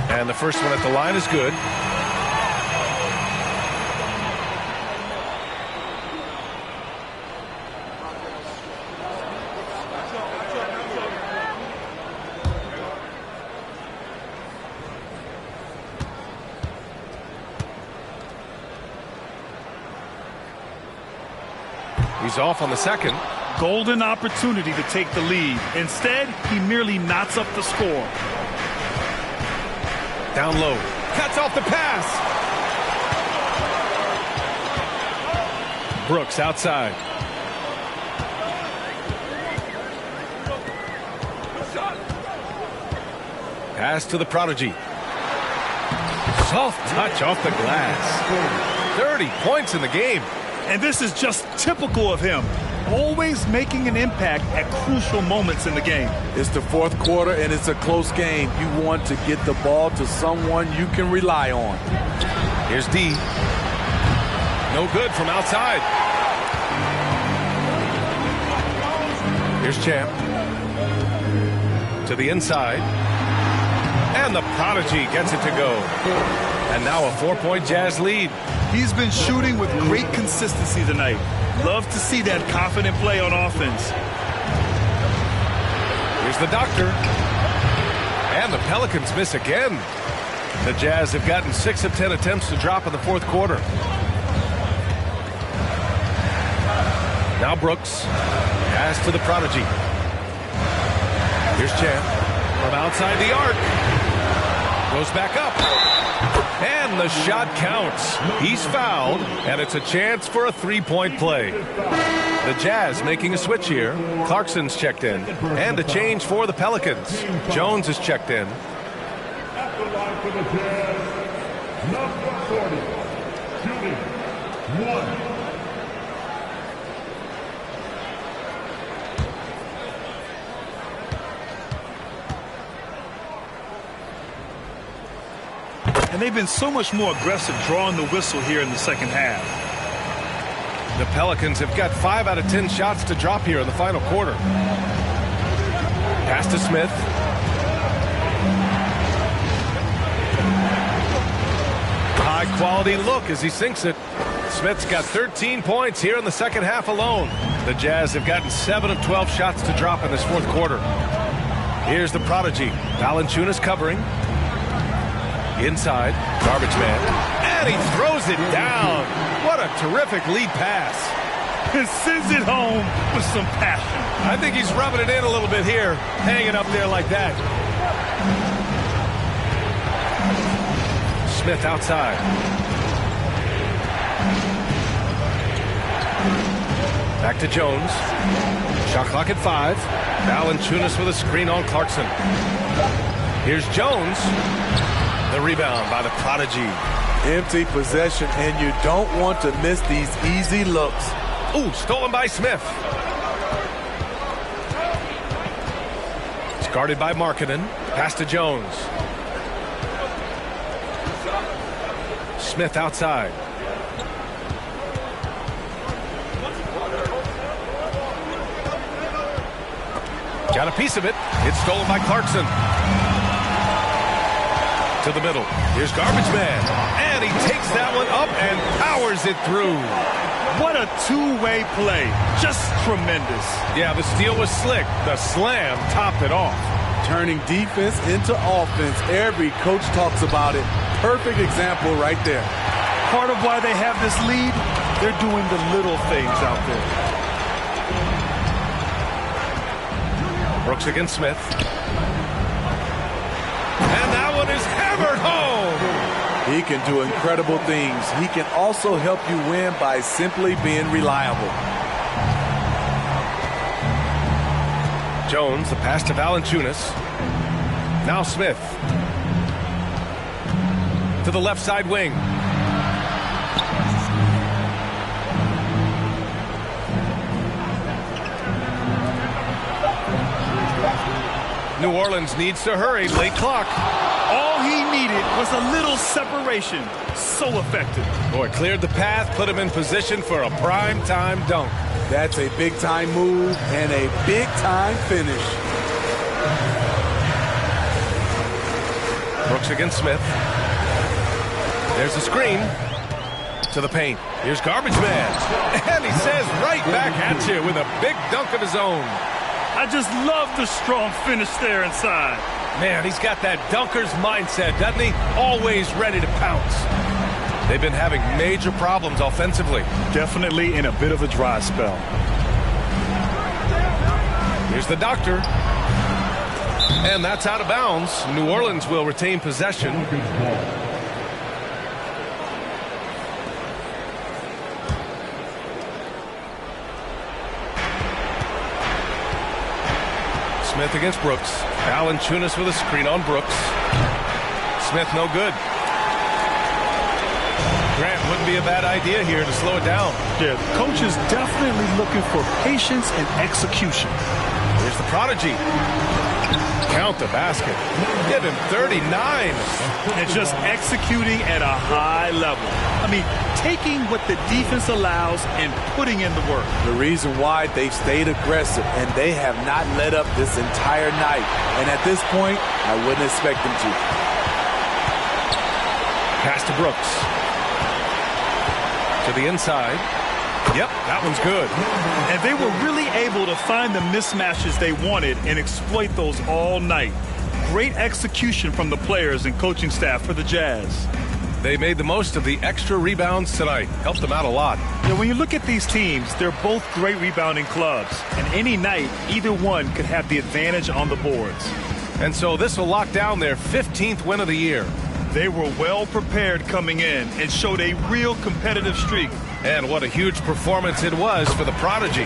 And the first one at the line is good. He's off on the second. Golden opportunity to take the lead. Instead, he merely knots up the score. Down low. Cuts off the pass. Brooks outside. Pass to the prodigy. Soft touch off the glass. 30 points in the game. And this is just typical of him. Always making an impact at crucial moments in the game. It's the fourth quarter, and it's a close game. You want to get the ball to someone you can rely on. Here's D. No good from outside. Here's Champ. To the inside. And the prodigy gets it to go. And now a 4-point Jazz lead. He's been shooting with great consistency tonight. Love to see that confident play on offense. Here's the doctor. And the Pelicans miss again. The Jazz have gotten 6 of 10 attempts to drop in the fourth quarter. Now Brooks. Pass to the prodigy. Here's Champ. From outside the arc. Goes back up. And the shot counts. He's fouled, and it's a chance for a 3-point play. The Jazz making a switch here. Clarkson's checked in. And a change for the Pelicans. Jones is checked in. At the line for the Jazz, number 40, shooting 1. And they've been so much more aggressive drawing the whistle here in the second half. The Pelicans have got 5 out of 10 shots to drop here in the final quarter. Pass to Smith. High quality look as he sinks it. Smith's got 13 points here in the second half alone. The Jazz have gotten 7 of 12 shots to drop in this fourth quarter. Here's the prodigy. Valanciunas covering. Inside, garbage man. And he throws it down. What a terrific lead pass. And sends it home with some passion. I think he's rubbing it in a little bit here, hanging up there like that. Smith outside. Back to Jones. Shot clock at 5. Valanciunas with a screen on Clarkson. Here's Jones. The rebound by the prodigy. Empty possession, and you don't want to miss these easy looks. Ooh, stolen by Smith. It's guarded by Markkanen. Pass to Jones. Smith outside. Got a piece of it. It's stolen by Clarkson. To the middle. Here's Garbage Man. And he takes that one up and powers it through. What a two-way play. Just tremendous. Yeah, the steal was slick. The slam topped it off. Turning defense into offense. Every coach talks about it. Perfect example right there. Part of why they have this lead, they're doing the little things out there. Brooks against Smith. And that one is hammered home. He can do incredible things. He can also help you win by simply being reliable. Jones, the pass to Valanciunas. Now Smith. To the left side wing. New Orleans needs to hurry. Late clock. All he needed was a little separation. So effective. Boy, cleared the path, put him in position for a prime-time dunk. That's a big-time move and a big-time finish. Brooks against Smith. There's the screen. To the paint. Here's Garbage Man. And he says right back at you with a big dunk of his own. I just love the strong finish there inside. Man, he's got that dunker's mindset, doesn't he? Always ready to pounce. They've been having major problems offensively. Definitely in a bit of a dry spell. Here's the doctor. And that's out of bounds. New Orleans will retain possession. Smith against Brooks. Valanciunas with a screen on Brooks. Smith no good. Grant wouldn't be a bad idea here to slow it down. Yeah, the coach is definitely looking for patience and execution. Here's the prodigy. Count the basket. Get him 39. And just executing at a high level. I mean, taking what the defense allows and putting in the work. The reason why they've stayed aggressive and they have not let up this entire night. And at this point, I wouldn't expect them to. Pass to Brooks. To the inside. Yep, that one's good. And they were really able to find the mismatches they wanted and exploit those all night. Great execution from the players and coaching staff for the Jazz. They made the most of the extra rebounds tonight. Helped them out a lot. Yeah, when you look at these teams, they're both great rebounding clubs. And any night, either one could have the advantage on the boards. And so this will lock down their 15th win of the year. They were well prepared coming in and showed a real competitive streak. And what a huge performance it was for the prodigy.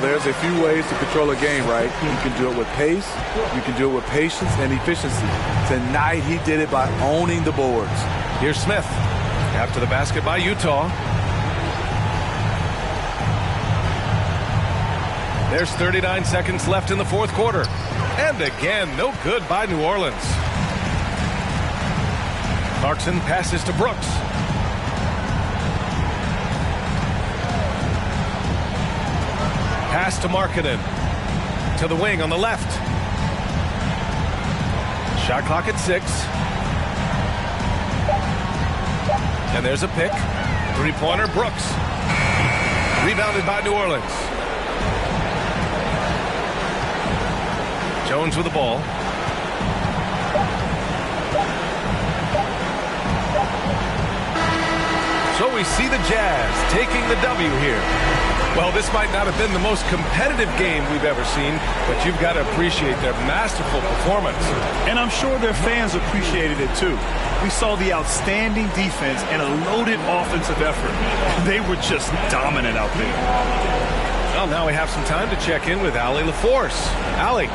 There's a few ways to control a game, right? You can do it with pace, you can do it with patience and efficiency. Tonight, he did it by owning the boards. Here's Smith. After the basket by Utah. There's 39 seconds left in the fourth quarter. And again, no good by New Orleans. Clarkson passes to Brooks. Pass to Markkanen. To the wing on the left. Shot clock at 6. And there's a pick. Three-pointer, Brooks. Rebounded by New Orleans. Jones with the ball. So we see the Jazz taking the W here. Well, this might not have been the most competitive game we've ever seen, but you've got to appreciate their masterful performance. And I'm sure their fans appreciated it too. We saw the outstanding defense and a loaded offensive effort. They were just dominant out there. Well, now we have some time to check in with Allie LaForce. Allie.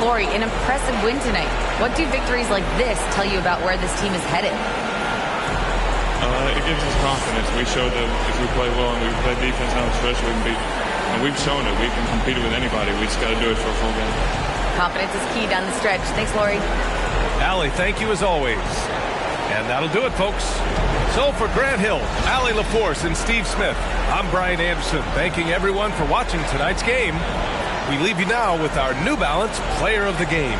Lori, an impressive win tonight. What do victories like this tell you about where this team is headed? It gives us confidence. We showed that if we play well and we play defense down the stretch, we can beat. And we've shown it. We can compete with anybody. We just got to do it for a full game. Confidence is key down the stretch. Thanks, Lori. Allie, thank you as always. And that'll do it, folks. So for Grant Hill, Allie LaForce, and Steve Smith, I'm Brian Anderson, thanking everyone for watching tonight's game. We leave you now with our New Balance Player of the Game.